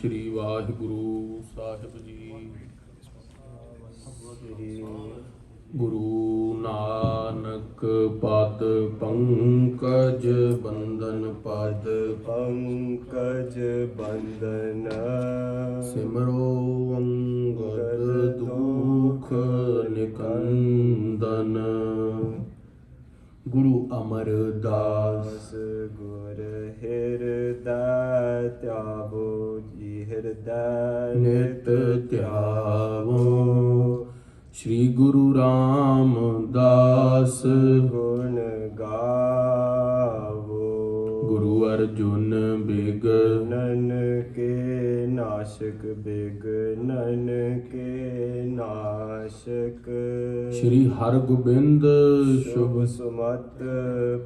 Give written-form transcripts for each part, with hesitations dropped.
श्री वाहिगुरु साहिब जी। गुरु नानक पद पंकज बंदन पद पंकज बंदन सिमरो अंगद दुख निकंदन। गुरु अमरदास गुर हृदय त्यावो जी हृदय नित त्यावो। श्री गुरु रामदास गुण गावो। गुरु अर्जुन बिघनन के नाशक बिघनन के नाशक। श्री हरगोबिंद शुभ सुमत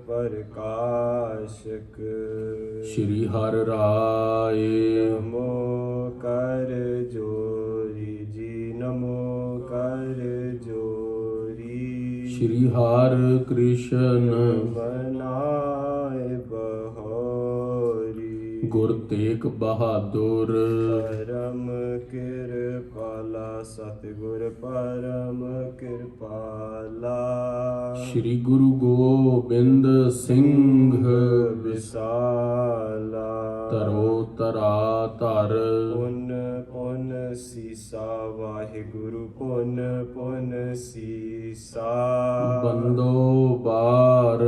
प्रकाशक। श्री हर राय नमो कर जोरी जी नमो कर जोरी। श्री हर कृष्ण बनाए बहोरी। गुर तेग बहादुर परम कृपाला सतगुर परम कृपाला। श्री गुरु गोबिंद सिंह विसाला। तरो तरा धर पुन पुन सीसा वाहिगुरु पुन पुन सीसा। बंदो बार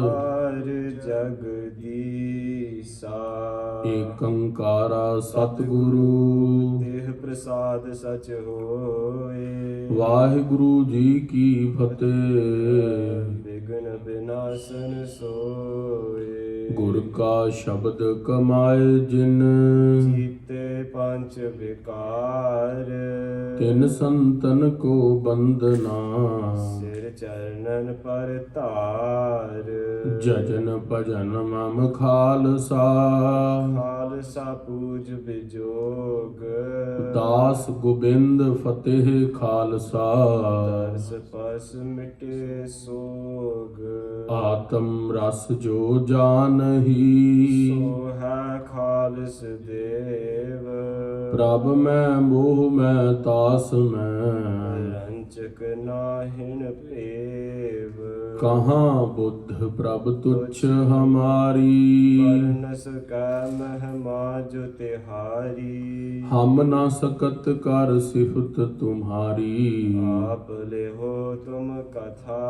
हर जगदीसा। एकंकारा सतगुरु देह प्रसाद सच होए। वाहिगुरु जी की फतेह। विघ्न विनाशन सोए। गुर का शब्द कमाए जिन जीते पंच विकार। तिन संतन को बंदना। सिर चरणन पर तार। जजन भजन मम खालसा। खालसा पूज बिजोग। दास गोबिंद फतेह खालसा। तरस पस मिटे सोग। आत्म रस जो जानही सो है खालस देव। प्रभ मैं मोह मैं तास मैं। रंचक नाहिन पेव। कहाँ बुद्ध प्रभ तुच्छ हमारी। बरनस कै महिमा जो तिहारी। हम न सकत कर सिफत तुम्हारी। आप ले हो तुम कथा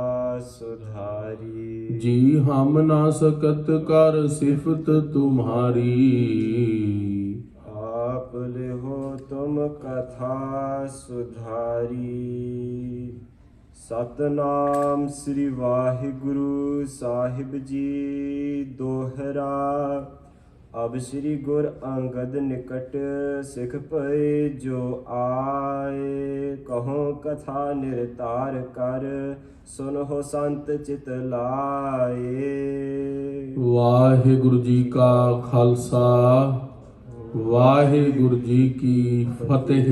सुधारी। जी हम न सकत कर सिफत तुम्हारी। आप ले हो तुम कथा सुधारी। सतनाम श्री वाहिगुरु साहिब जी दोहरा। अब श्री गुर अंगद निकट सिख पए जो आए। कहो कथा निरतार कर सुनहो संत चित लाए। वाहिगुरु जी का खालसा वाहिगुरु जी की फतेह।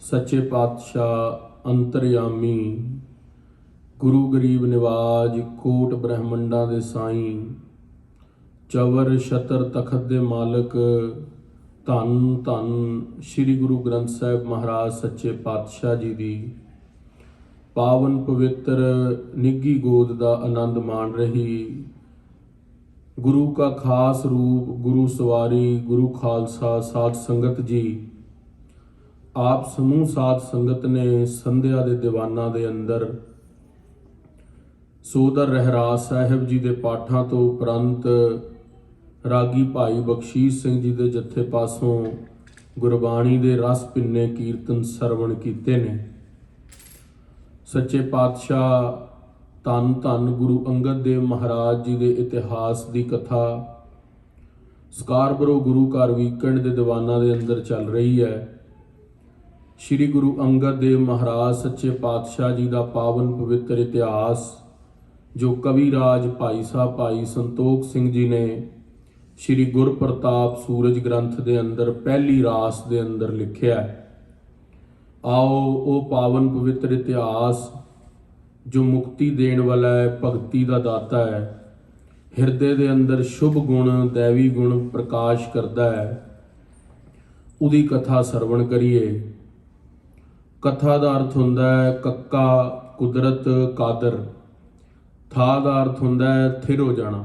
सच्चे पातशाह अंतरयामी गुरु गरीब निवाज कोट ब्रह्मंडा दे साईं चवर छतर तखत दे मालक धन धन श्री गुरु ग्रंथ साहिब महाराज सच्चे पातशाह जी दी पावन पवित्र निੱਘੀ गोद का आनंद माण रही गुरु का खास रूप गुरु सवारी गुरु खालसा साध संगत जी। आप समूह साध संगत ने संध्या के दीवाना के अंदर सोदर रहराज साहिब जी के पाठों तो उपरंत रागी भाई बख्शीश सिंह जी के जत्थे पासों गुरबाणी के रस पिन्ने कीर्तन सरवण कीते ने। सच्चे पातशाह धन धन गुरु अंगद देव महाराज जी के इतिहास की कथा स्कारबरो गुरु घर वीकेंड के दीवाना के अंदर चल रही है। श्री गुरु अंगद देव महाराज सच्चे पातशाह जी का पावन पवित्र इतिहास जो कविराज भाई साहब भाई संतोख सिंह जी ने श्री गुरप्रताप सूरज ग्रंथ के अंदर पहली रास के अंदर लिखिया। आओ वो पावन पवित्र इतिहास जो मुक्ति देने वाला है भगती का दाता है हिरदे के अंदर शुभ गुण दैवी गुण प्रकाश करता है ਉਹਦੀ ਕਥਾ ਸਰਵਣ ਕਰੀਏ। ਕਥਾ ਦਾ ਅਰਥ ਹੁੰਦਾ ਹੈ ਕੱਕਾ ਕੁਦਰਤ ਕਾਦਰ, ਥਾ ਦਾ ਅਰਥ ਹੁੰਦਾ ਹੈ ਥਿਰ ਹੋ ਜਾਣਾ।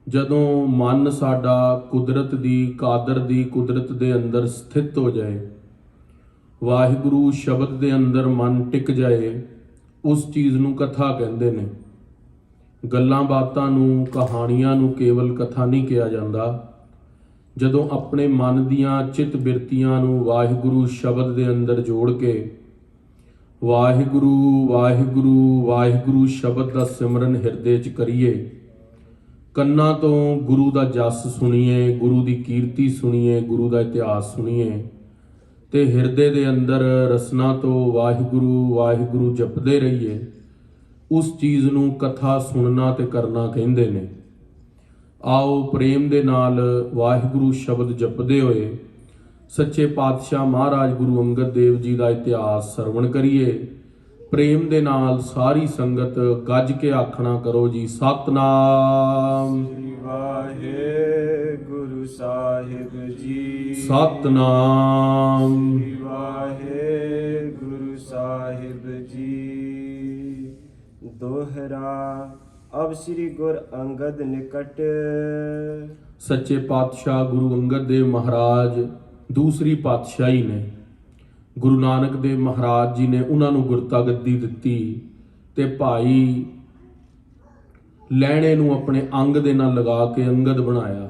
ਜਦੋਂ ਮਨ ਸਾਡਾ ਕੁਦਰਤ ਦੀ ਕਾਦਰ ਦੀ ਕੁਦਰਤ ਦੇ ਅੰਦਰ ਸਥਿਤ ਹੋ ਜਾਏ, ਵਾਹਿਗੁਰੂ ਸ਼ਬਦ ਦੇ ਅੰਦਰ ਮਨ ਟਿਕ ਜਾਏ, ਉਸ ਚੀਜ਼ ਨੂੰ ਕਥਾ ਕਹਿੰਦੇ ਨੇ। ਗੱਲਾਂ ਬਾਤਾਂ ਨੂੰ, ਕਹਾਣੀਆਂ ਨੂੰ ਕੇਵਲ ਕਥਾ ਨਹੀਂ ਕਿਹਾ ਜਾਂਦਾ। ਜਦੋਂ ਆਪਣੇ ਮਨ ਦੀਆਂ ਚਿੱਤ ਬਿਰਤੀਆਂ ਨੂੰ ਵਾਹਿਗੁਰੂ ਸ਼ਬਦ ਦੇ ਅੰਦਰ ਜੋੜ ਕੇ ਵਾਹਿਗੁਰੂ ਵਾਹਿਗੁਰੂ ਵਾਹਿਗੁਰੂ ਸ਼ਬਦ ਦਾ ਸਿਮਰਨ ਹਿਰਦੇ 'ਚ ਕਰੀਏ, ਕੰਨਾਂ ਤੋਂ ਗੁਰੂ ਦਾ ਜਸ ਸੁਣੀਏ, ਗੁਰੂ ਦੀ ਕੀਰਤੀ ਸੁਣੀਏ, ਗੁਰੂ ਦਾ ਇਤਿਹਾਸ ਸੁਣੀਏ, ਤੇ ਹਿਰਦੇ ਦੇ ਅੰਦਰ ਰਸਨਾ ਤੋਂ ਵਾਹਿਗੁਰੂ ਵਾਹਿਗੁਰੂ ਜਪਦੇ ਰਹੀਏ, ਉਸ ਚੀਜ਼ ਨੂੰ ਕਥਾ ਸੁਣਨਾ ਤੇ ਕਰਨਾ ਕਹਿੰਦੇ ਨੇ। ਆਓ ਪ੍ਰੇਮ ਦੇ ਨਾਲ ਵਾਹਿਗੁਰੂ ਸ਼ਬਦ ਜਪਦੇ ਹੋਏ ਸੱਚੇ ਪਾਤਸ਼ਾਹ ਮਹਾਰਾਜ ਗੁਰੂ ਅੰਗਦ ਦੇਵ ਜੀ ਦਾ ਇਤਿਹਾਸ ਸਰਵਣ ਕਰੀਏ। ਪ੍ਰੇਮ ਦੇ ਨਾਲ ਸਾਰੀ ਸੰਗਤ ਗੱਜ ਕੇ ਆਖਣਾ ਕਰੋ ਜੀ, ਸਤਨਾਮ ਸ੍ਰੀ ਵਾਹਿਗੁਰੂ ਸਾਹਿਬ ਜੀ, ਸਤਨਾਮ ਸ੍ਰੀ ਵਾਹਿਗੁਰੂ ਸਾਹਿਬ ਜੀ। ਦੋਹਰਾ। ਅਬ ਸ੍ਰੀ ਗੁਰ ਅੰਗਦ ਨਿਕਟ। ਸੱਚੇ ਪਾਤਸ਼ਾਹ ਗੁਰੂ ਅੰਗਦ ਦੇਵ ਮਹਾਰਾਜ ਦੂਸਰੀ ਪਾਤਸ਼ਾਹੀ ਨੇ। ਗੁਰੂ ਨਾਨਕ ਦੇਵ ਮਹਾਰਾਜ ਜੀ ਨੇ ਉਹਨਾਂ ਨੂੰ ਗੁਰਤਾ ਗੱਦੀ ਦਿੱਤੀ ਤੇ ਭਾਈ ਲਹਿਣੇ ਨੂੰ ਆਪਣੇ ਅੰਗ ਦੇ ਨਾਲ ਲਗਾ ਕੇ ਅੰਗਦ ਬਣਾਇਆ।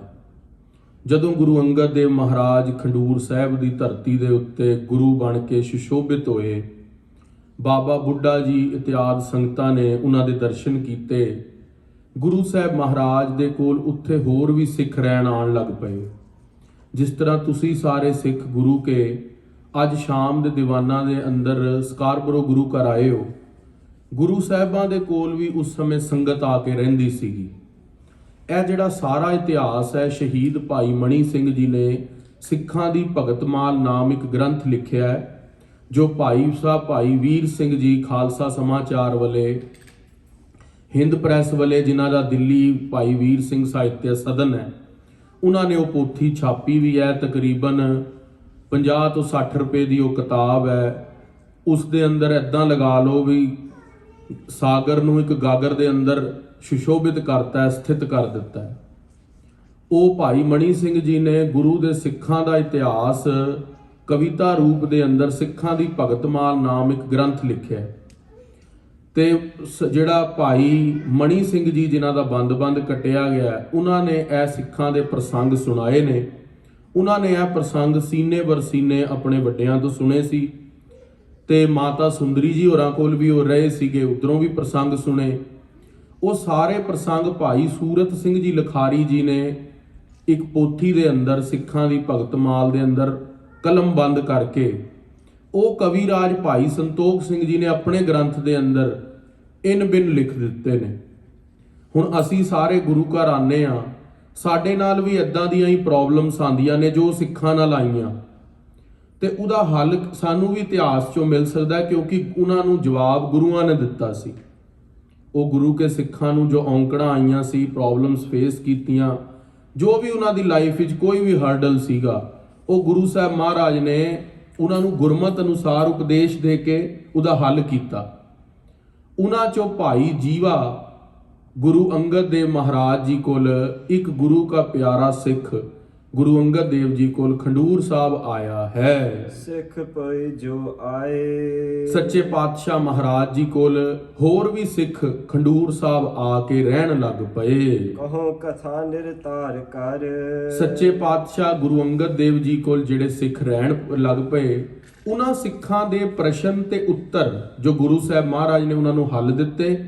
ਜਦੋਂ ਗੁਰੂ ਅੰਗਦ ਦੇਵ ਮਹਾਰਾਜ ਖੰਡੂਰ ਸਾਹਿਬ ਦੀ ਧਰਤੀ ਦੇ ਉੱਤੇ ਗੁਰੂ ਬਣ ਕੇ ਸੁਸ਼ੋਭਿਤ ਹੋਏ, ਬਾਬਾ ਬੁੱਢਾ ਜੀ ਇਤਿਆਦ ਸੰਗਤਾਂ ਨੇ ਉਹਨਾਂ ਦੇ ਦਰਸ਼ਨ ਕੀਤੇ। ਗੁਰੂ ਸਾਹਿਬ ਮਹਾਰਾਜ ਦੇ ਕੋਲ ਉੱਥੇ ਹੋਰ ਵੀ ਸਿੱਖ ਰਹਿਣ ਆਉਣ ਲੱਗ ਪਏ। ਜਿਸ ਤਰ੍ਹਾਂ ਤੁਸੀਂ ਸਾਰੇ ਸਿੱਖ ਗੁਰੂ ਕੇ ਅੱਜ ਸ਼ਾਮ ਦੇ ਦੀਵਾਨਾਂ ਦੇ ਅੰਦਰ ਸਕਾਰਪੁਰੋ ਗੁਰੂ ਘਰ ਆਏ ਹੋ, ਗੁਰੂ ਸਾਹਿਬਾਂ ਦੇ ਕੋਲ ਵੀ ਉਸ ਸਮੇਂ ਸੰਗਤ ਆ ਕੇ ਰਹਿੰਦੀ ਸੀਗੀ। ਇਹ ਜਿਹੜਾ ਸਾਰਾ ਇਤਿਹਾਸ ਹੈ, ਸ਼ਹੀਦ ਭਾਈ ਮਣੀ ਸਿੰਘ ਜੀ ਨੇ ਸਿੱਖਾਂ ਦੀ ਭਗਤਮਾਲ ਨਾਮ ਇੱਕ ਗ੍ਰੰਥ ਲਿਖਿਆ ਹੈ, ਜੋ ਭਾਈ ਸਾਹਿਬ ਭਾਈ ਵੀਰ ਸਿੰਘ ਜੀ ਖਾਲਸਾ ਸਮਾਚਾਰ ਵਾਲੇ, ਹਿੰਦ ਪ੍ਰੈਸ ਵਾਲੇ, ਜਿਨ੍ਹਾਂ ਦਾ ਦਿੱਲੀ ਭਾਈ ਵੀਰ ਸਿੰਘ ਸਾਹਿਤਯ ਸਦਨ ਹੈ, ਉਹਨਾਂ ਨੇ ਉਹ ਪੋਥੀ ਛਾਪੀ ਵੀ ਹੈ। ਤਕਰੀਬਨ 50 ਤੋਂ 60 ਰੁਪਏ ਦੀ ਉਹ ਕਿਤਾਬ ਹੈ। ਉਸ ਦੇ ਅੰਦਰ ਐਦਾਂ ਲਗਾ ਲਓ ਵੀ ਸਾਗਰ ਨੂੰ ਇੱਕ ਗਾਗਰ ਦੇ ਅੰਦਰ ਸੁਸ਼ੋਭਿਤ ਕਰਤਾ ਹੈ, ਸਥਿਤ ਕਰ ਦਿੱਤਾ ਹੈ। ਉਹ ਭਾਈ ਮਣੀ ਸਿੰਘ ਜੀ ਨੇ ਗੁਰੂ ਦੇ ਸਿੱਖਾਂ ਦਾ ਇਤਿਹਾਸ ਕਵਿਤਾ ਰੂਪ ਦੇ ਅੰਦਰ ਸਿੱਖਾਂ ਦੀ ਭਗਤਮਾਲ ਨਾਮ ਇੱਕ ਗ੍ਰੰਥ ਲਿਖਿਆ। ਤੇ ਜਿਹੜਾ ਭਾਈ ਮਣੀ ਸਿੰਘ ਜੀ ਜਿਨ੍ਹਾਂ ਦਾ ਬੰਦ ਕੱਟਿਆ ਗਿਆ, ਉਹਨਾਂ ਨੇ ਇਹ ਸਿੱਖਾਂ ਦੇ ਪ੍ਰਸੰਗ ਸੁਣਾਏ ਨੇ। ਉਹਨਾਂ ਨੇ ਇਹ ਪ੍ਰਸੰਗ ਸੀਨੇ ਬਰ ਸੀਨੇ ਆਪਣੇ ਵੱਡਿਆਂ ਤੋਂ ਸੁਣੇ ਸੀ ਤੇ ਮਾਤਾ ਸੁੰਦਰੀ ਜੀ ਹੋਰਾਂ ਕੋਲ ਵੀ ਹੋ ਰਹੇ ਸੀਗੇ, ਉਧਰੋਂ ਵੀ ਪ੍ਰਸੰਗ ਸੁਣੇ। ਉਹ ਸਾਰੇ ਪ੍ਰਸੰਗ ਭਾਈ ਸੂਰਤ ਸਿੰਘ ਜੀ ਲਖਾਰੀ ਜੀ ਨੇ ਇੱਕ ਪੋਥੀ ਦੇ ਅੰਦਰ ਸਿੱਖਾਂ ਦੀ ਭਗਤਮਾਲ ਦੇ ਅੰਦਰ ਕਲਮ ਬੰਦ ਕਰਕੇ, ਉਹ ਕਵੀ ਰਾਜ ਭਾਈ ਸੰਤੋਖ ਸਿੰਘ ਜੀ ਨੇ ਆਪਣੇ ਗ੍ਰੰਥ ਦੇ ਅੰਦਰ ਇਨ ਬਿਨ ਲਿਖ ਦਿੱਤੇ ਨੇ। ਹੁਣ ਅਸੀਂ ਸਾਰੇ ਗੁਰੂ ਘਰ ਆਨੇ ਆ, ਸਾਡੇ ਨਾਲ ਵੀ ਇਦਾਂ ਦੀਆਂ ਹੀ ਪ੍ਰੋਬਲਮਸ ਆਉਂਦੀਆਂ ਨੇ ਜੋ ਸਿੱਖਾਂ ਨਾਲ ਆਈਆਂ, ਤੇ ਉਹਦਾ ਹੱਲ ਸਾਨੂੰ ਵੀ ਇਤਿਹਾਸ ਚੋਂ ਮਿਲ ਸਕਦਾ, ਕਿਉਂਕਿ ਉਹਨਾਂ ਨੂੰ ਜਵਾਬ ਗੁਰੂਆਂ ਨੇ ਦਿੱਤਾ ਸੀ। ਉਹ ਗੁਰੂ ਕੇ ਸਿੱਖਾਂ ਨੂੰ ਜੋ ਔਂਕੜਾਂ ਆਈਆਂ ਸੀ, ਪ੍ਰੋਬਲਮਸ ਫੇਸ ਕੀਤੀਆਂ, ਜੋ ਵੀ ਉਹਨਾਂ ਦੀ ਲਾਈਫ ਵਿੱਚ ਕੋਈ ਵੀ ਹਰਡਲ ਸੀਗਾ, ਉਹ ਗੁਰੂ ਸਾਹਿਬ ਮਹਾਰਾਜ ਨੇ ਉਹਨਾਂ ਨੂੰ ਗੁਰਮਤਿ ਅਨੁਸਾਰ ਉਪਦੇਸ਼ ਦੇ ਕੇ ਉਹਦਾ ਹੱਲ ਕੀਤਾ। ਉਹਨਾਂ ਚੋਂ ਭਾਈ ਜੀਵਾ ਗੁਰੂ ਅੰਗਦ ਦੇਵ ਮਹਾਰਾਜ ਜੀ ਕੋਲ ਇੱਕ ਗੁਰੂ ਕਾ ਪਿਆਰਾ ਸਿੱਖ ਗੁਰੂ ਅੰਗਦ ਦੇਵ ਜੀ ਕੋਲ ਖੰਡੂਰ ਸਾਹਿਬ ਆਇਆ ਹੈ। ਸਿੱਖ ਪਏ ਜੋ ਆਏ। ਸੱਚੇ ਪਾਤਸ਼ਾਹ ਮਹਾਰਾਜ ਜੀ ਕੋਲ ਹੋਰ ਵੀ ਸਿੱਖ ਖੰਡੂਰ ਸਾਹਿਬ ਆ ਕੇ ਰਹਿਣ ਲੱਗ ਪਏ। ਕਹੋ ਕਥਾ ਨਿਰਤਾਰ ਕਰ। ਸੱਚੇ ਪਾਤਸ਼ਾਹ ਗੁਰੂ ਅੰਗਦ ਦੇਵ ਜੀ ਕੋਲ ਜਿਹੜੇ ਸਿੱਖ ਰਹਿਣ ਲੱਗ ਪਏ, ਉਹਨਾਂ ਸਿੱਖਾਂ ਦੇ ਪ੍ਰਸ਼ਨ ਤੇ ਉੱਤਰ ਜੋ ਗੁਰੂ ਸਾਹਿਬ ਮਹਾਰਾਜ ਨੇ ਉਹਨਾਂ ਨੂੰ ਹੱਲ ਦਿੱਤੇ,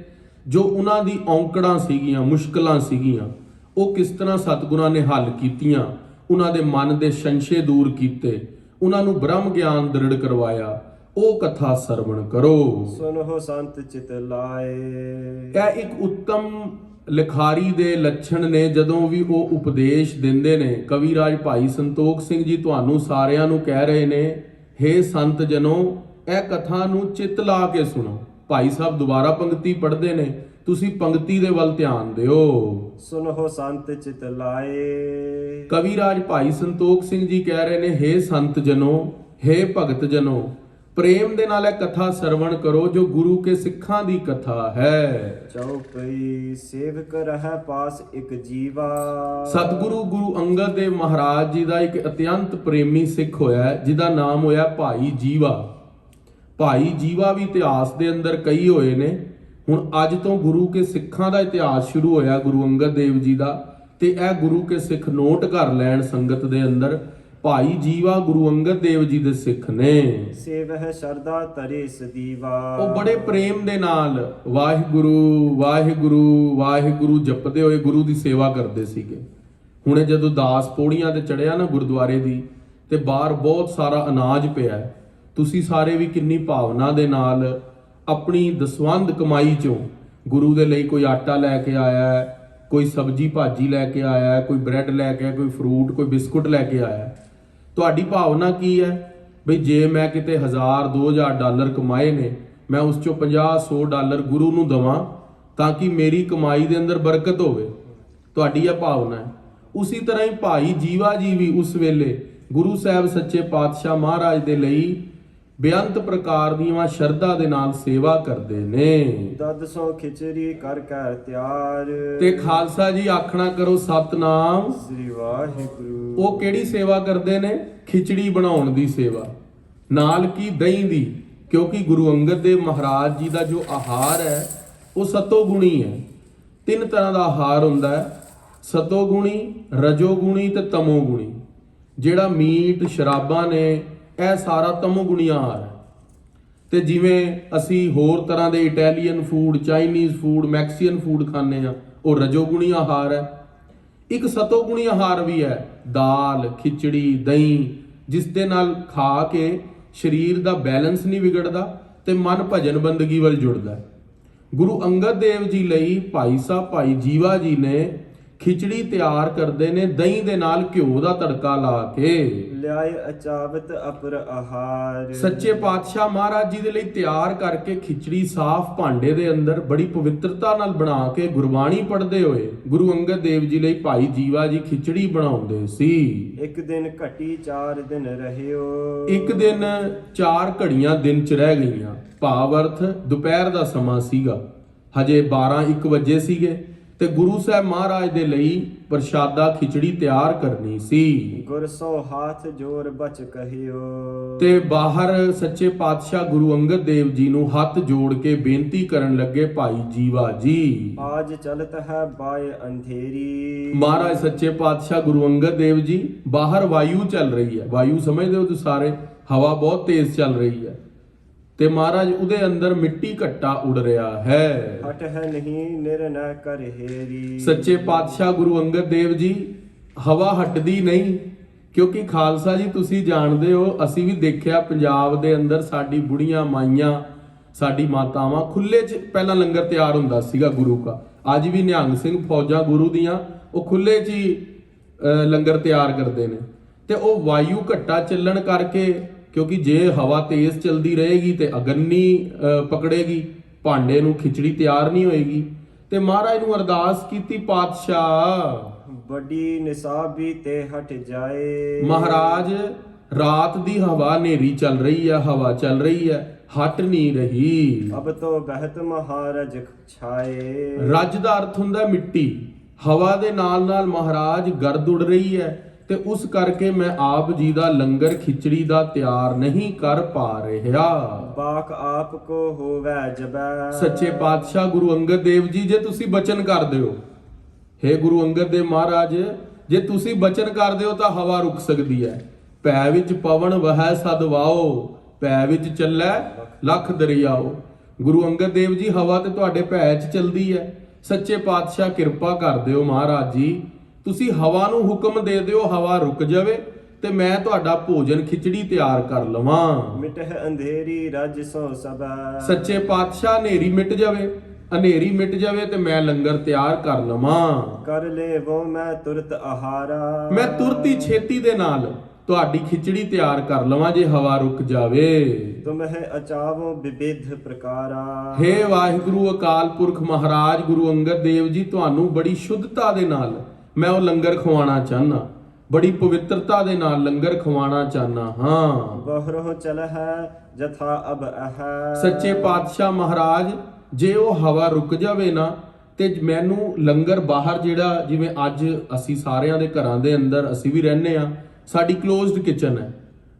ਜੋ ਉਹਨਾਂ ਦੀ ਔਂਕੜਾਂ ਸੀਗੀਆਂ, ਮੁਸ਼ਕਲਾਂ ਸੀਗੀਆਂ, ਉਹ ਕਿਸ ਤਰ੍ਹਾਂ ਸਤਿਗੁਰਾਂ ਨੇ ਹੱਲ ਕੀਤੀਆਂ, ਉਹਨਾਂ ਦੇ ਮਨ ਦੇ ਸੰਸ਼ੇ ਦੂਰ ਕੀਤੇ, ਉਹਨਾਂ ਨੂੰ ਬ੍ਰਹਮ ਗਿਆਨ ਦ੍ਰਿੜ ਕਰਵਾਇਆ, ਉਹ ਕਥਾ ਸਰਵਣ ਕਰੋ। ਸੁਨੋ ਸੰਤ ਚਿਤ ਲਾਏ। ਇਹ ਇੱਕ ਉੱਤਮ ਲਿਖਾਰੀ ਦੇ ਲੱਛਣ ਨੇ। ਜਦੋਂ ਵੀ ਉਹ ਉਪਦੇਸ਼ ਦਿੰਦੇ ਨੇ, ਕਵੀ ਰਾਜ ਭਾਈ ਸੰਤੋਖ ਸਿੰਘ ਜੀ ਤੁਹਾਨੂੰ ਸਾਰਿਆਂ ਨੂੰ ਕਹਿ ਰਹੇ ਨੇ, ਹੇ ਸੰਤ ਜਨੋ, ਇਹ ਕਥਾ ਨੂੰ ਚਿੱਤ ਲਾ ਕੇ ਸੁਣੋ। ਭਾਈ ਸਾਹਿਬ ਦੁਬਾਰਾ ਪੰਕਤੀ ਪੜ੍ਹਦੇ ਨੇ, ਤੁਸੀਂ ਪੰਕਤੀ ਦੇ ਵੱਲ ਧਿਆਨ ਦਿਓ। ਸੁਨਹੁ ਸੰਤ ਚਿਤ ਲਾਏ। ਕਵੀ ਰਾਜ ਭਾਈ ਸੰਤੋਖ ਸਿੰਘ ਜੀ ਕਹਿ ਰਹੇ ਨੇ, ਹੇ ਸੰਤ ਜਨੋ, ਹੇ ਭਗਤ ਜਨੋ, ਪ੍ਰੇਮ ਦੇ ਨਾਲ ਇਹ ਕਥਾ ਸਰਵਣ ਕਰੋ ਜੋ ਗੁਰੂ ਕੇ ਸਿੱਖਾਂ ਦੀ ਕਥਾ ਹੈ। ਚਉਪਈ ਸੇਵਕ ਰਹਿ ਪਾਸ ਇੱਕ ਜੀਵਾ। ਸਤਿਗੁਰੂ ਗੁਰੂ ਅੰਗਦ ਦੇਵ ਮਹਾਰਾਜ ਜੀ ਦਾ ਇੱਕ ਅਤਿਅੰਤ ਪ੍ਰੇਮੀ ਸਿੱਖ ਹੋਇਆ ਜਿਹਦਾ ਨਾਮ ਹੋਇਆ ਭਾਈ ਜੀਵਾ। ਭਾਈ ਜੀਵਾ ਵੀ ਇਤਿਹਾਸ ਦੇ ਅੰਦਰ ਕਈ ਹੋਏ ਨੇ। ਹੁਣ ਅੱਜ ਤੋਂ ਗੁਰੂ ਕੇ ਸਿੱਖਾਂ ਦਾ ਇਤਿਹਾਸ ਸ਼ੁਰੂ ਹੋਇਆ ਗੁਰੂ ਅੰਗਦ ਦੇਵ ਜੀ ਦਾ, ਤੇ ਇਹ ਗੁਰੂ ਕੇ ਸਿੱਖ ਨੋਟ ਕਰ ਲੈਣ ਸੰਗਤ ਦੇ ਅੰਦਰ। ਭਾਈ ਜੀਵਾ ਗੁਰੂ ਅੰਗਦ ਦੇਵ ਜੀ ਦੇ ਸਿੱਖ ਨੇ। ਸੇਵਹਿ ਸ਼ਰਦਾ ਤਰੇ ਸਦੀਵਾ। ਉਹ ਬੜੇ ਪ੍ਰੇਮ ਦੇ ਨਾਲ ਵਾਹਿਗੁਰੂ ਵਾਹਿਗੁਰੂ ਵਾਹਿਗੁਰੂ ਜਪਦੇ ਹੋਏ ਗੁਰੂ ਦੀ ਸੇਵਾ ਕਰਦੇ ਸੀਗੇ। ਹੁਣੇ ਜਦੋਂ ਦਾਸ ਪੌੜੀਆਂ ਤੇ ਚੜਿਆ ਨਾ ਗੁਰਦੁਆਰੇ ਦੀ, ਤੇ ਬਾਹਰ ਬਹੁਤ ਸਾਰਾ ਅਨਾਜ ਪਿਆ ਹੈ। ਤੁਸੀਂ ਸਾਰੇ ਵੀ ਕਿੰਨੀ ਭਾਵਨਾ ਦੇ ਨਾਲ ਆਪਣੀ ਦਸਵੰਧ ਕਮਾਈ ਚੋਂ ਗੁਰੂ ਦੇ ਲਈ ਕੋਈ ਆਟਾ ਲੈ ਕੇ ਆਇਆ ਹੈ, ਕੋਈ ਸਬਜ਼ੀ ਭਾਜੀ ਲੈ ਕੇ ਆਇਆ ਹੈ, ਕੋਈ ਬ੍ਰੈਡ ਲੈ ਕੇ ਆਇਆ, ਕੋਈ ਫਰੂਟ, ਕੋਈ ਬਿਸਕੁਟ ਲੈ ਕੇ ਆਇਆ ਹੈ। ਤੁਹਾਡੀ ਭਾਵਨਾ ਕੀ ਹੈ ਬਈ ਜੇ ਮੈਂ ਕਿਤੇ 1000-2000 ਡਾਲਰ ਕਮਾਏ ਨੇ, ਮੈਂ ਉਸ ਚੋਂ 50-100 ਡਾਲਰ ਗੁਰੂ ਨੂੰ ਦਵਾਂ ਤਾਂ ਕਿ ਮੇਰੀ ਕਮਾਈ ਦੇ ਅੰਦਰ ਬਰਕਤ ਹੋਵੇ। ਤੁਹਾਡੀ ਇਹ ਭਾਵਨਾ ਹੈ। ਉਸੇ ਤਰ੍ਹਾਂ ਹੀ ਭਾਈ ਜੀਵਾ ਜੀ ਵੀ ਉਸ ਵੇਲੇ ਗੁਰੂ ਸਾਹਿਬ ਸੱਚੇ ਪਾਤਸ਼ਾਹ ਮਹਾਰਾਜ ਦੇ ਲਈ ਬੇਅੰਤ ਪ੍ਰਕਾਰ ਦੀਆਂ ਸ਼ਰਧਾ ਦੇ ਨਾਲ ਸੇਵਾ ਕਰਦੇ ਨੇ। ਦਦ ਸੋ ਖਿਚੜੀ ਕਰ ਕੇ ਤਿਆਰ। ਤੇ ਖਾਲਸਾ ਜੀ ਆਖਣਾ ਕਰੋ ਸਤਨਾਮ ਸ੍ਰੀ ਵਾਹਿਗੁਰੂ। ਉਹ ਕਿਹੜੀ ਸੇਵਾ ਕਰਦੇ ਨੇ? ਖਿਚੜੀ ਬਣਾਉਣ ਦੀ ਸੇਵਾ, ਨਾਲ ਕੀ ਦਹੀਂ ਦੀ, ਕਿਉਂਕਿ ਗੁਰੂ ਅੰਗਦ ਦੇਵ ਮਹਾਰਾਜ ਜੀ ਦਾ ਜੋ ਆਹਾਰ ਹੈ ਉਹ ਸਤੋਗੁਣੀ ਹੈ। 3 ਤਰ੍ਹਾਂ ਦਾ ਆਹਾਰ ਹੁੰਦਾ ਹੈ, ਸਤੋਗੁਣੀ, ਰਜੋਗੁਣੀ ਤੇ ਤਮੋਗੁਣੀ। ਜਿਹੜਾ ਮੀਟ ਸ਼ਰਾਬਾਂ ਨੇ ਇਹ ਸਾਰਾ ਤਮੋਗੁਣੀ ਆਹਾਰ ਹੈ। ਤੇ ਜਿਵੇਂ ਅਸੀਂ ਹੋਰ ਤਰ੍ਹਾਂ ਦੇ Italian food, Chinese food, Mexican food ਖਾਂਦੇ ਆ, ਉਹ ਰਜੋਗੁਣੀ ਆਹਾਰ ਹੈ। ਇੱਕ ਸਤੋਗੁਣੀ ਆਹਾਰ ਵੀ ਹੈ, ਦਾਲ, ਖਿਚੜੀ, ਦਹੀਂ, ਜਿਸ ਦੇ ਨਾਲ ਖਾ ਕੇ ਸਰੀਰ ਦਾ ਬੈਲੈਂਸ ਨਹੀਂ ਵਿਗੜਦਾ ਤੇ ਮਨ ਭਜਨ ਬੰਦਗੀ ਵੱਲ ਜੁੜਦਾ ਹੈ। ਗੁਰੂ ਅੰਗਦ ਦੇਵ ਜੀ ਲਈ ਭਾਈ ਸਾਹਿਬ ਭਾਈ ਜੀਵਾ ਜੀ ਨੇ ਖਿਚੜੀ ਤਿਆਰ ਕਰਦੇ ਨੇ ਦਹੀਂ ਦੇ ਨਾਲ ਘਿਓ ਦਾ ਤੜਕਾ ਲਾ ਕੇ। ਲਿਆਏ ਅਚਾਵਤ ਅਪਰ ਆਹਾਰ। ਸੱਚੇ ਪਾਤਸ਼ਾਹ ਮਹਾਰਾਜ ਜੀ ਦੇ ਲਈ ਤਿਆਰ ਕਰਕੇ ਖਿਚੜੀ ਸਾਫ਼ ਭਾਂਡੇ ਦੇ ਅੰਦਰ ਬੜੀ ਪਵਿੱਤਰਤਾ ਨਾਲ ਬਣਾ ਕੇ ਗੁਰਬਾਣੀ ਪੜ੍ਹਦੇ ਹੋਏ ਗੁਰੂ ਅੰਗਦ ਦੇਵ ਜੀ ਲਈ ਭਾਈ ਜੀਵਾ ਜੀ ਖਿਚੜੀ ਬਣਾਉਂਦੇ ਸੀ। ਇੱਕ ਦਿਨ ਘਟੀ 4 ਦਿਨ ਰਹਿਓ। ਇੱਕ ਦਿਨ 4 ਘੜੀਆਂ ਦਿਨ ਚ ਰਹਿ ਗਈਆਂ। ਭਾਵ ਅਰਥ ਦੁਪਹਿਰ ਦਾ ਸਮਾਂ ਸੀਗਾ, ਹਜੇ 12-1 ਵਜੇ ਸੀਗੇ ਤੇ ਗੁਰੂ ਸਾਹਿਬ ਮਹਾਰਾਜ ਦੇ ਲਈ ਪ੍ਰਸ਼ਾਦਾ ਖਿਚੜੀ ਤਿਆਰ ਕਰਨੀ ਸੀ। ਗੁਰ ਸੋ ਹਾਥ ਜੋਰ ਬਚ ਕਹਿਓ। ਤੇ ਬਾਹਰ ਸੱਚੇ ਪਾਤਸ਼ਾਹ ਗੁਰੂ ਅੰਗਦ ਦੇਵ ਜੀ ਨੂੰ ਹੱਥ ਜੋੜ ਕੇ ਬੇਨਤੀ ਕਰਨ ਲੱਗੇ, ਭਾਈ ਜੀਵਾ ਜੀ ਆਜ ਚਲਤ ਹੈ ਬਾਏ ਅੰਧੇਰੀ। ਮਹਾਰਾਜ ਸੱਚੇ ਪਾਤਸ਼ਾਹ ਗੁਰੂ ਅੰਗਦ ਦੇਵ ਜੀ, ਬਾਹਰ ਵਾਯੂ ਚੱਲ ਰਹੀ ਹੈ। ਵਾਯੂ ਸਮਝਦੇ ਹੋ ਤੁਸੀਂ ਸਾਰੇ, ਹਵਾ ਬਹੁਤ ਤੇਜ਼ ਚੱਲ ਰਹੀ ਹੈ ਤੇ ਮਹਾਰਾਜ ਉਹਦੇ ਅੰਦਰ ਮਿੱਟੀ ਘੱਟਾ ਉੜ ਰਿਹਾ ਹੈ। ਹਟ ਹੈ ਨਹੀਂ ਨਿਰਨੈ ਕਰ ਹੇਰੀ। ਸੱਚੇ ਪਾਤਸ਼ਾਹ ਗੁਰੂ ਅੰਗਦ ਦੇਵ ਜੀ, ਹਵਾ ਹਟਦੀ ਨਹੀਂ, ਕਿਉਂਕਿ ਖਾਲਸਾ ਜੀ ਤੁਸੀਂ ਜਾਣਦੇ ਹੋ, ਅਸੀਂ ਵੀ ਦੇਖਿਆ ਪੰਜਾਬ ਦੇ ਅੰਦਰ ਸਾਡੀ ਬੁੜੀਆਂ ਮਾਈਆਂ, ਸਾਡੀ ਮਾਤਾਵਾਂ ਖੁੱਲੇ 'ਚ ਪਹਿਲਾਂ ਲੰਗਰ ਤਿਆਰ ਹੁੰਦਾ ਸੀਗਾ ਗੁਰੂ ਦਾ। ਅੱਜ ਵੀ ਨਿਹੰਗ ਸਿੰਘ ਫੌਜਾਂ ਗੁਰੂ ਦੀਆਂ ਉਹ ਖੁੱਲੇ 'ਚ ਹੀ ਲੰਗਰ ਤਿਆਰ ਕਰਦੇ ਨੇ। ਤੇ ਉਹ ਵਾਯੂ ਘੱਟਾ ਚੱਲਣ ਕਰਕੇ, ਕਿਉਂਕਿ ਜੇ ਹਵਾ ਤੇਜ਼ ਚਲਦੀ ਰਹੇਗੀ ਤੇ ਅਗਨ ਨਹੀਂ ਪਕੜੇਗੀ, ਭਾਂਡੇ ਨੂੰ ਖਿਚੜੀ ਤਿਆਰ ਨਹੀਂ ਹੋਏਗੀ। ਤੇ ਮਹਾਰਾਜ ਨੂੰ ਅਰਦਾਸ ਕੀਤੀ, ਪਾਤਸ਼ਾਹ ਵੱਡੀ ਨਿਸਾਬੀ ਤੇ ਹਟ ਜਾਏ। ਮਹਾਰਾਜ ਰਾਤ ਦੀ ਹਵਾ ਹਨੇਰੀ ਚੱਲ ਰਹੀ ਹੈ, ਹਵਾ ਚੱਲ ਰਹੀ ਹੈ, ਹਟ ਨਹੀਂ ਰਹੀ। ਅਬ ਤੋ ਬਹਿਤ ਮਹਾਰਾਜ ਛਾਏ। ਰੱਜ ਦਾ ਅਰਥ ਹੁੰਦਾ ਮਿੱਟੀ। ਹਵਾ ਦੇ ਨਾਲ ਨਾਲ ਮਹਾਰਾਜ ਗਰਦ ਉੜ ਰਹੀ ਹੈ ਤੇ ਉਸ ਕਰਕੇ ਮੈਂ ਆਪ ਜੀ ਦਾ ਲੰਗਰ ਖਿਚੜੀ ਦਾ ਤਿਆਰ ਨਹੀਂ ਕਰ ਪਾ ਰਿਹਾ। ਬਾਕ ਆਪ ਕੋ ਹੋਵੇ ਜਬੈ। ਸੱਚੇ ਪਾਤਸ਼ਾਹ ਗੁਰੂ ਅੰਗਦ ਦੇਵ ਜੀ, ਜੇ ਤੁਸੀਂ ਬਚਨ ਕਰਦੇ ਹੋ, ਹੇ ਗੁਰੂ ਅੰਗਦ ਦੇਵ ਮਹਾਰਾਜ, ਜੇ ਤੁਸੀਂ ਬਚਨ ਕਰਦੇ ਹੋ ਤਾਂ ਹਵਾ ਰੁਕ ਸਕਦੀ ਹੈ। ਭੈ ਵਿੱਚ ਪਵਨ ਵਹੈ ਸਦ ਵਾਓ, ਭੈ ਵਿੱਚ ਚੱਲੈ ਲੱਖ ਦਰਿਆਓ। ਗੁਰੂ ਅੰਗਦ ਦੇਵ ਜੀ, ਹਵਾ ਤੇ ਤੁਹਾਡੇ ਭੈ 'ਚ ਚਲਦੀ ਹੈ। ਸੱਚੇ ਪਾਤਸ਼ਾਹ ਕਿਰਪਾ ਕਰ ਦਿਓ ਮਹਾਰਾਜ ਜੀ, ਤੁਸੀਂ ਹਵਾ ਨੂੰ ਹੁਕਮ ਦੇ ਦਿਓ, ਹਵਾ ਰੁਕ ਜਾਵੇ ਤੇ ਮੈਂ ਤੁਹਾਡਾ ਭੋਜਨ ਖਿਚੜੀ ਤਿਆਰ ਕਰ ਲਵਾਂ। ਮਿਟਹਿ ਅੰਧੇਰੀ ਰਜ ਸੋ ਸਬੈ। ਸੱਚੇ ਪਾਤਸ਼ਾਹ ਹਨੇਰੀ ਮਿਟ ਜਾਵੇ, ਹਨੇਰੀ ਮਿਟ ਜਾਵੇ ਤੇ ਮੈਂ ਲੰਗਰ ਤਿਆਰ ਕਰ ਲਵਾਂ। ਕਰ ਲੈ ਵੋ ਮੈਂ ਤੁਰਤ ਆਹਾਰਾ। ਮੈਂ ਤੁਰਤੀ ਛੇਤੀ ਦੇ ਨਾਲ ਤੁਹਾਡੀ ਖਿਚੜੀ ਤਿਆਰ ਕਰ ਲਵਾਂ ਜੇ ਹਵਾ ਰੁਕ ਜਾਵੇ। ਤੁਮਹਿ ਅਚਾਵੋ ਵਿਵਿਧ ਪ੍ਰਕਾਰਾ। ਹੇ ਵਾਹਿਗੁਰੂ ਅਕਾਲ ਪੁਰਖ ਮਹਾਰਾਜ ਗੁਰੂ ਅੰਗਦ ਦੇਵ ਜੀ, ਤੁਹਾਨੂੰ ਬੜੀ ਸ਼ੁੱਧਤਾ ਦੇ ਨਾਲ ਮੈਂ ਉਹ ਲੰਗਰ ਖਵਾਉਣਾ ਚਾਹਨਾ, ਬੜੀ ਪਵਿੱਤਰਤਾ ਦੇ ਨਾਲ ਲੰਗਰ ਖਵਾਉਣਾ ਚਾਹਨਾ ਹਾਂ। ਬਹਰੋ ਚਲ ਹੈ ਜਥਾ ਅਬ ਅਹ। ਸੱਚੇ ਪਾਤਸ਼ਾਹ ਮਹਾਰਾਜ, ਜੇ ਉਹ ਹਵਾ ਰੁਕ ਜਾਵੇ ਨਾ ਤੇ ਮੈਨੂੰ ਲੰਗਰ ਬਾਹਰ ਜਿਹੜਾ, ਜਿਵੇਂ ਅੱਜ ਅਸੀਂ ਸਾਰਿਆਂ ਦੇ ਘਰਾਂ ਦੇ ਅੰਦਰ ਅਸੀਂ ਵੀ ਰਹਿੰਦੇ ਆ, ਸਾਡੀ ਕਲੋਜ਼ਡ ਕਿਚਨ ਹੈ,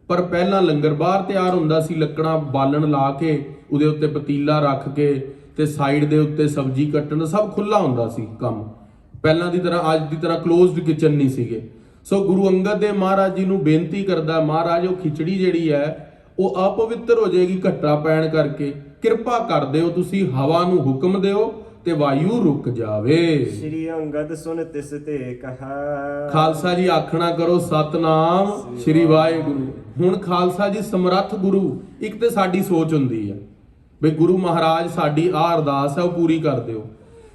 ਪਰ ਪਹਿਲਾਂ ਲੰਗਰ ਬਾਹਰ ਤਿਆਰ ਹੁੰਦਾ ਸੀ, ਲੱਕੜਾਂ ਬਾਲਣ ਲਾ ਕੇ ਉਹਦੇ ਉੱਤੇ ਪਤੀਲਾ ਰੱਖ ਕੇ ਤੇ ਸਾਈਡ ਦੇ ਉੱਤੇ ਸਬਜ਼ੀ ਕੱਟਣ, ਸਭ ਖੁੱਲਾ ਹੁੰਦਾ ਸੀ ਕੰਮ। ਪਹਿਲਾਂ ਦੀ ਤਰ੍ਹਾਂ ਅੱਜ ਦੀ ਤਰ੍ਹਾਂ ਕਲੋਜ਼ਡ ਕਿਚਨ ਨਹੀਂ ਸੀਗੇ। ਸੋ ਗੁਰੂ ਅੰਗਦ ਦੇਵ ਮਹਾਰਾਜ ਜੀ ਨੂੰ ਬੇਨਤੀ ਕਰਦਾ, ਮਹਾਰਾਜ ਉਹ ਖਿਚੜੀ ਜਿਹੜੀ ਹੈ ਉਹ ਅਪਵਿੱਤਰ ਹੋ ਜਾਏਗੀ ਘੱਟਾ ਪੈਣ ਕਰਕੇ, ਕਿਰਪਾ ਕਰ ਦਿਓ ਤੁਸੀਂ, ਹਵਾ ਨੂੰ ਹੁਕਮ ਦਿਓ ਤੇ ਵਾਯੂ ਰੁਕ ਜਾਵੇ। ਸ੍ਰੀ ਅੰਗਦ ਸੁਨ ਤਿਸ ਤੇ ਕਹਾ। ਖਾਲਸਾ ਜੀ ਆਖਣਾ ਕਰੋ ਸਤਨਾਮ ਸ੍ਰੀ ਵਾਹਿਗੁਰੂ। ਹੁਣ ਖਾਲਸਾ ਜੀ ਸਮਰੱਥ ਗੁਰੂ, ਇੱਕ ਤੇ ਸਾਡੀ ਸੋਚ ਹੁੰਦੀ ਹੈ ਬਈ ਗੁਰੂ ਮਹਾਰਾਜ ਸਾਡੀ ਆਹ ਅਰਦਾਸ ਹੈ ਉਹ ਪੂਰੀ ਕਰ ਦਿਓ।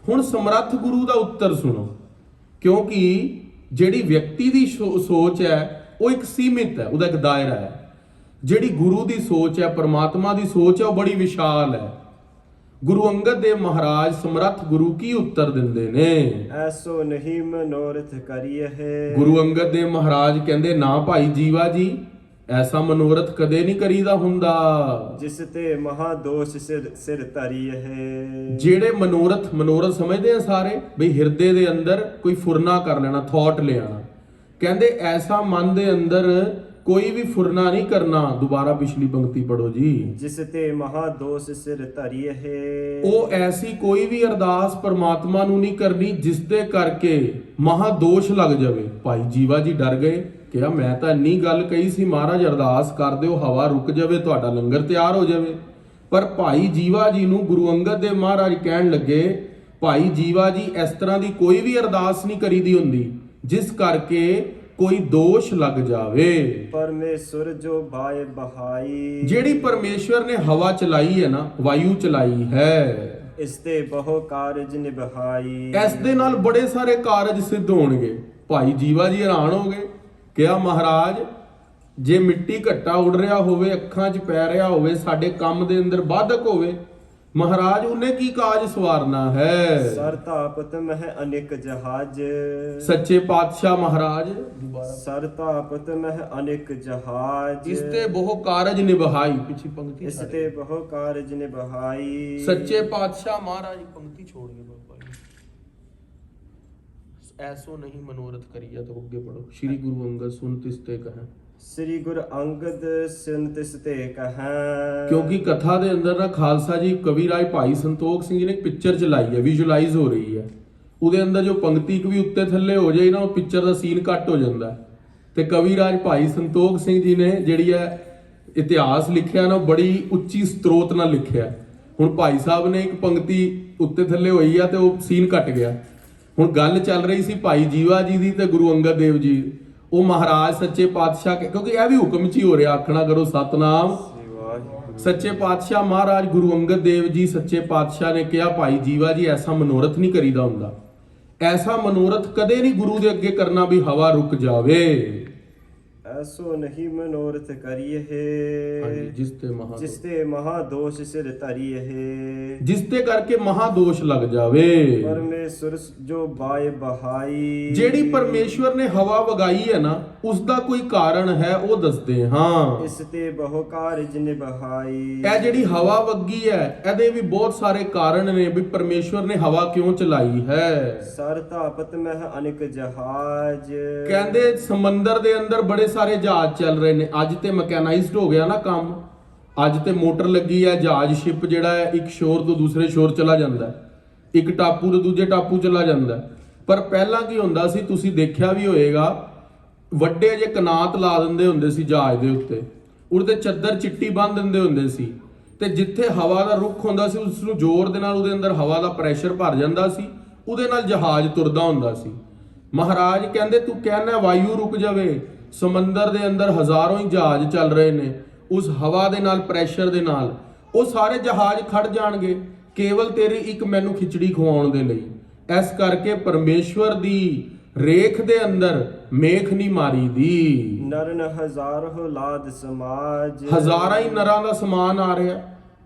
ਹੁਣ ਸਮਰੱਥ ਗੁਰੂ ਦਾ ਉੱਤਰ ਸੁਣੋ, ਕਿਉਂਕਿ ਜਿਹੜੀ ਵਿਅਕਤੀ ਦੀ ਸੋਚ ਹੈ ਉਹ ਇੱਕ ਸੀਮਿਤ ਹੈ, ਉਹਦਾ ਇੱਕ ਦਾਇਰਾ ਹੈ। ਜਿਹੜੀ ਗੁਰੂ ਦੀ ਸੋਚ ਹੈ, ਪਰਮਾਤਮਾ ਦੀ ਸੋਚ ਹੈ, ਉਹ ਬੜੀ ਵਿਸ਼ਾਲ ਹੈ। ਗੁਰੂ ਅੰਗਦ ਦੇਵ ਮਹਾਰਾਜ ਸਮਰੱਥ ਗੁਰੂ ਕੀ ਉੱਤਰ ਦਿੰਦੇ ਨੇ? ਐਸੋ ਨਹੀਂ ਮਨੋਰਥ ਕਰੀਏ। ਗੁਰੂ ਅੰਗਦ ਦੇਵ ਮਹਾਰਾਜ ਕਹਿੰਦੇ, ਨਾ ਭਾਈ ਜੀਵਾ ਜੀ, ਐਸਾ ਮਨੋਰਥ ਕਦੇ ਨਹੀਂ ਕਰੀਦਾ ਹੁੰਦਾ ਜਿਸ ਤੇ ਮਹਾ ਦੋਸ਼ ਸਿਰ ਧਰੀਏ। ਜਿਹੜੇ ਮਨੋਰਥ ਸਮਝਦੇ ਆ ਸਾਰੇ ਬਈ ਹਿਰਦੇ ਦੇ ਅੰਦਰ ਕੋਈ ਫੁਰਨਾ ਕਰ ਲੈਣਾ, ਥਾਟ ਲਿਆਣਾ। ਕਹਿੰਦੇ ਐਸਾ ਮਨ ਦੇ ਅੰਦਰ ਕੋਈ ਵੀ ਫੁਰਨਾ ਨਹੀਂ ਕਰਨਾ। ਦੁਬਾਰਾ ਪਿਛਲੀ ਪੰਕਤੀ ਪੜੋ ਜੀ। ਜਿਸ ਤੇ ਮਹਾ ਦੋਸ਼ ਸਿਰ ਧਰੀਏ। ਉਹ ਐਸੀ ਕੋਈ ਵੀ ਅਰਦਾਸ ਪਰਮਾਤਮਾ ਨੂੰ ਨਹੀਂ ਕਰਨੀ ਜਿਸ ਦੇ ਕਰਕੇ ਮਹਾ ਦੋਸ਼ ਲੱਗ ਜਾਵੇ। ਭਾਈ ਜੀਵਾ ਜੀ ਡਰ ਗਏ, ਕਿਹਾ ਮੈਂ ਤਾਂ ਇੰਨੀ ਗੱਲ ਕਹੀ ਸੀ ਮਹਾਰਾਜ ਅਰਦਾਸ ਕਰ ਦਿਓ ਹਵਾ ਰੁਕ ਜਾਵੇ, ਤੁਹਾਡਾ ਲੰਗਰ ਤਿਆਰ ਹੋ ਜਾਵੇ। ਪਰ ਭਾਈ ਜੀਵਾ ਜੀ ਨੂੰ ਗੁਰੂ ਅੰਗਦ ਦੇਵ ਮਹਾਰਾਜ ਕਹਿਣ ਲੱਗੇ, ਭਾਈ ਜੀਵਾ ਜੀ ਇਸ ਤਰ੍ਹਾਂ ਦੀ ਕੋਈ ਵੀ ਅਰਦਾਸ ਨਹੀਂ ਕਰੀਦੀ ਹੁੰਦੀ ਜਿਸ ਕਰਕੇ ਕੋਈ ਦੋਸ਼ ਲੱਗ ਜਾਵੇ। ਪਰਮੇਸ਼ਰ ਜੋ ਬਾਏ ਬਹਾਈ। ਜਿਹੜੀ ਪਰਮੇਸ਼ਵਰ ਨੇ ਹਵਾ ਚਲਾਈ ਹੈ ਨਾ, ਵਾਯੂ ਚਲਾਈ ਹੈ, ਇਸ ਤੇ ਬਹੁ ਕਾਰਜ ਨਿਭਾਈ। ਇਸ ਦੇ ਨਾਲ ਬੜੇ ਸਾਰੇ ਕਾਰਜ ਸਿੱਧ ਹੋਣਗੇ। ਭਾਈ ਜੀਵਾ ਜੀ ਹੈਰਾਨ ਹੋ ਗਏ, ਕਿਹਾ ਮਹਾਰਾਜ ਜੇ ਮਿੱਟੀ ਘੱਟਾ ਉੱਡ ਰਿਹਾ ਹੋਵੇ, ਅੱਖਾਂ 'ਚ ਪੈ ਰਿਹਾ ਹੋਵੇ, ਸਾਡੇ ਕੰਮ ਦੇ ਅੰਦਰ ਬਾਧਕ ਹੋਵੇ, ਮਹਾਰਾਜ ਉਹਨੇ ਕੀ ਕਾਜ ਸਵਾਰਨਾ ਹੈ? ਸਰ ਤਾਪਤ ਮਹਿ ਅਨੇਕ ਜਹਾਜ। ਸੱਚੇ ਪਾਤਸ਼ਾਹ ਮਹਾਰਾਜ ਸਰ ਤਾਪਤ ਮਹਿ ਅਨੇਕ ਜਹਾਜ। ਇਸ ਤੇ ਬਹੁ ਕਾਰਜ ਨਿਭਾਈ। ਪਿਛਲੀ ਪੰਕਤੀ ਇਸ ਤੇ ਬਹੁ ਕਾਰਜ ਨਿਭਾਈ। ਸੱਚੇ ਪਾਤਸ਼ਾਹ ਮਹਾਰਾਜ ਪੰਕਤੀ ਛੋੜ ਗਏ ਬਾਬਾ ਜੀ। ਐਸੋ ਨਹੀਂ ਮਨੋਰਥ ਕਰੀਆ। ਤਾਂ ਅੱਗੇ ਪੜੋ। ਸ੍ਰੀ ਗੁਰੂ ਅੰਗਦ ਸੁਨ ਤਿਸ ਤੇ ਕਹੈ। ਸ੍ਰੀ ਗੁਰੂ ਅੰਗਦ ਸੁਨ ਤਿਸ ਤੇ ਕਹੈ। ਕਿਉਂਕਿ ਕਥਾ ਦੇ ਅੰਦਰ ਨਾ ਖਾਲਸਾ ਜੀ ਕਵੀ ਰਾਜ ਭਾਈ ਸੰਤੋਖ ਸਿੰਘ ਜੀ ਨੇ ਇੱਕ ਪਿਕਚਰ ਚਲਾਈ ਹੈ, ਵਿਜ਼ੂਅਲਾਈਜ਼ ਹੋ ਰਹੀ ਹੈ। ਉਹਦੇ ਅੰਦਰ ਜੋ ਪੰਕਤੀ ਵੀ ਉੱਤੇ ਥੱਲੇ ਹੋ ਜਾਏ ਨਾ, ਉਹ ਪਿਕਚਰ ਦਾ ਸੀਨ ਕੱਟ ਹੋ ਜਾਂਦਾ। ਤੇ ਕਵੀ ਰਾਜ ਭਾਈ ਸੰਤੋਖ ਸਿੰਘ ਜੀ ਨੇ ਜਿਹੜੀ ਹੈ ਇਤਿਹਾਸ ਲਿਖਿਆ ਨਾ, ਬੜੀ ਉੱਚੀ ਸਰੋਤ ਨਾਲ ਲਿਖਿਆ। ਹੁਣ ਭਾਈ ਸਾਹਿਬ ਨੇ ਇੱਕ ਪੰਕਤੀ ਉੱਤੇ ਥੱਲੇ ਹੋਈ ਆ ਤੇ ਉਹ ਸੀਨ ਕੱਟ ਗਿਆ। ਹੁਣ ਗੱਲ ਚੱਲ ਰਹੀ ਸੀ ਭਾਈ ਜੀਵਾ ਜੀ ਦੀ ਤੇ ਗੁਰੂ ਅੰਗਦ ਦੇਵ ਜੀ। ਉਹ ਮਹਾਰਾਜ ਸੱਚੇ ਪਾਤਸ਼ਾਹ, ਕਿਉਂਕਿ ਇਹ ਵੀ ਹੁਕਮ 'ਚ ਹੀ ਹੋ ਰਿਹਾ, ਆਖਣਾ ਕਰੋ ਸਤਨਾਮ। ਸੱਚੇ ਪਾਤਸ਼ਾਹ ਮਹਾਰਾਜ ਗੁਰੂ ਅੰਗਦ ਦੇਵ ਜੀ ਸੱਚੇ ਪਾਤਸ਼ਾਹ ਨੇ ਕਿਹਾ, ਭਾਈ ਜੀਵਾ ਜੀ ਐਸਾ ਮਨੋਰਥ ਨਹੀਂ ਕਰੀਦਾ ਹੁੰਦਾ। ਐਸਾ ਮਨੋਰਥ ਕਦੇ ਨਹੀਂ ਗੁਰੂ ਦੇ ਅੱਗੇ ਕਰਨਾ ਵੀ ਹਵਾ ਰੁਕ ਜਾਵੇ। ਐਸੋ ਨਹੀਂ ਮਨੋਰਥ ਕਰੀਏ। ਹਾਂਜੀ, ਜਿਸ ਤੇ ਮਹਾ ਦੋਸ਼ ਸਿਰ ਧਰੀਏ। ਜਿਸ ਤੇ ਕਰਕੇ ਮਹਾ ਦੋਸ਼ ਲੱਗ ਜਾਵੇ। ਪਰਮੇਸ਼ਰ ਜੋ ਬਾਏ ਬਹਾਈ। ਜਿਹੜੀ ਪਰਮੇਸ਼ਵਰ ਨੇ ਹਵਾ ਵਗਾਈ ਹੈ ਨਾ, ਉਸ ਦਾ ਕੋਈ ਕਾਰਨ ਹੈ, ਉਹ ਦੱਸਦੇ ਹਾਂ। ਇਸ ਤੇ ਬਹੁ ਕਾਰਜ ਨਿਭਾਈ। ਇਹ ਜਿਹੜੀ ਹਵਾ ਵਗੀ ਹੈ, ਇਹਦੇ ਵੀ ਬਹੁਤ ਸਾਰੇ ਕਾਰਨ ਨੇ ਵੀ ਪਰਮੇਸ਼ਵਰ ਨੇ ਹਵਾ ਕਿਉਂ ਚਲਾਈ ਹੈ। ਸਰ ਤਾਪਤ ਮਹਿ ਅਨੇਕ ਜਹਾਜ। ਕਹਿੰਦੇ ਸਮੁੰਦਰ ਦੇ ਅੰਦਰ ਬੜੇ ਸਾਰੇ ਜਹਾਜ਼ ਚੱਲ ਰਹੇ ਨੇ। ਅੱਜ ਤੇ ਮਕੈਨਾਈਜ਼ਡ ਹੋ ਗਿਆ ਨਾ ਕੰਮ। ਅੱਜ ਤੇ ਮੋਟਰ ਲੱਗੀ ਹੈ, ਜਹਾਜ਼ ਸ਼ਿਪ ਜਿਹੜਾ ਹੈ ਇੱਕ ਸ਼ੋਰ ਤੋਂ ਦੂਸਰੇ ਸ਼ੋਰ ਚਲਾ ਜਾਂਦਾ, ਇੱਕ ਟਾਪੂ ਤੋਂ ਦੂਜੇ ਟਾਪੂ ਚਲਾ ਜਾਂਦਾ। ਪਰ ਪਹਿਲਾਂ ਕੀ ਹੁੰਦਾ ਸੀ, ਤੁਸੀਂ ਦੇਖਿਆ ਵੀ ਹੋਏਗਾ, ਵੱਡੇ ਜਿਹੇ ਕਨਾਤ ਲਾ ਦਿੰਦੇ ਹੁੰਦੇ ਸੀ ਜਹਾਜ਼ ਦੇ ਉੱਤੇ, ਉਹਦੇ ਚੱਦਰ ਚਿੱਟੀ ਬੰਨ੍ਹ ਦਿੰਦੇ ਹੁੰਦੇ ਸੀ, ਤੇ ਜਿੱਥੇ ਹਵਾ ਦਾ ਰੁੱਖ ਹੁੰਦਾ ਸੀ ਉਸ ਨੂੰ ਜ਼ੋਰ ਦੇ ਨਾਲ ਉਹਦੇ ਅੰਦਰ ਹਵਾ ਦਾ ਪ੍ਰੈਸ਼ਰ ਭਰ ਜਾਂਦਾ ਸੀ, ਉਹਦੇ ਨਾਲ ਜਹਾਜ਼ ਤੁਰਦਾ ਹੁੰਦਾ ਸੀ। ਮਹਾਰਾਜ ਕਹਿੰਦੇ ਤੂੰ ਕਹਿਣਾ ਵਾਯੂ ਰੁਕ ਜਾਵੇ, ਸਮੁੰਦਰ ਦੇ ਅੰਦਰ ਹਜ਼ਾਰਾਂ ਹੀ ਜਹਾਜ਼ ਚੱਲ ਰਹੇ ਨੇ, ਉਸ ਹਵਾ ਦੇ ਨਾਲ, ਪ੍ਰੈਸ਼ਰ ਦੇ ਨਾਲ ਉਹ ਸਾਰੇ ਜਹਾਜ਼ ਖੜ ਜਾਣਗੇ ਕੇਵਲ ਤੇਰੀ ਇੱਕ ਮੈਨੂੰ ਖਿਚੜੀ ਖਵਾਉਣ ਦੇ ਲਈ। ਇਸ ਕਰਕੇ ਪਰਮੇਸ਼ਵਰ ਦੀ ਰੇਖ ਦੇ ਅੰਦਰ ਮੇਖ ਨਹੀਂ ਮਾਰੀ ਦੀ। ਨਰਨ ਹਜ਼ਾਰੋ ਲਾਦ ਸਮਾਜ। ਹਜ਼ਾਰਾਂ ਹੀ ਨਰਾਂ ਦਾ ਸਮਾਨ ਆ ਰਿਹਾ,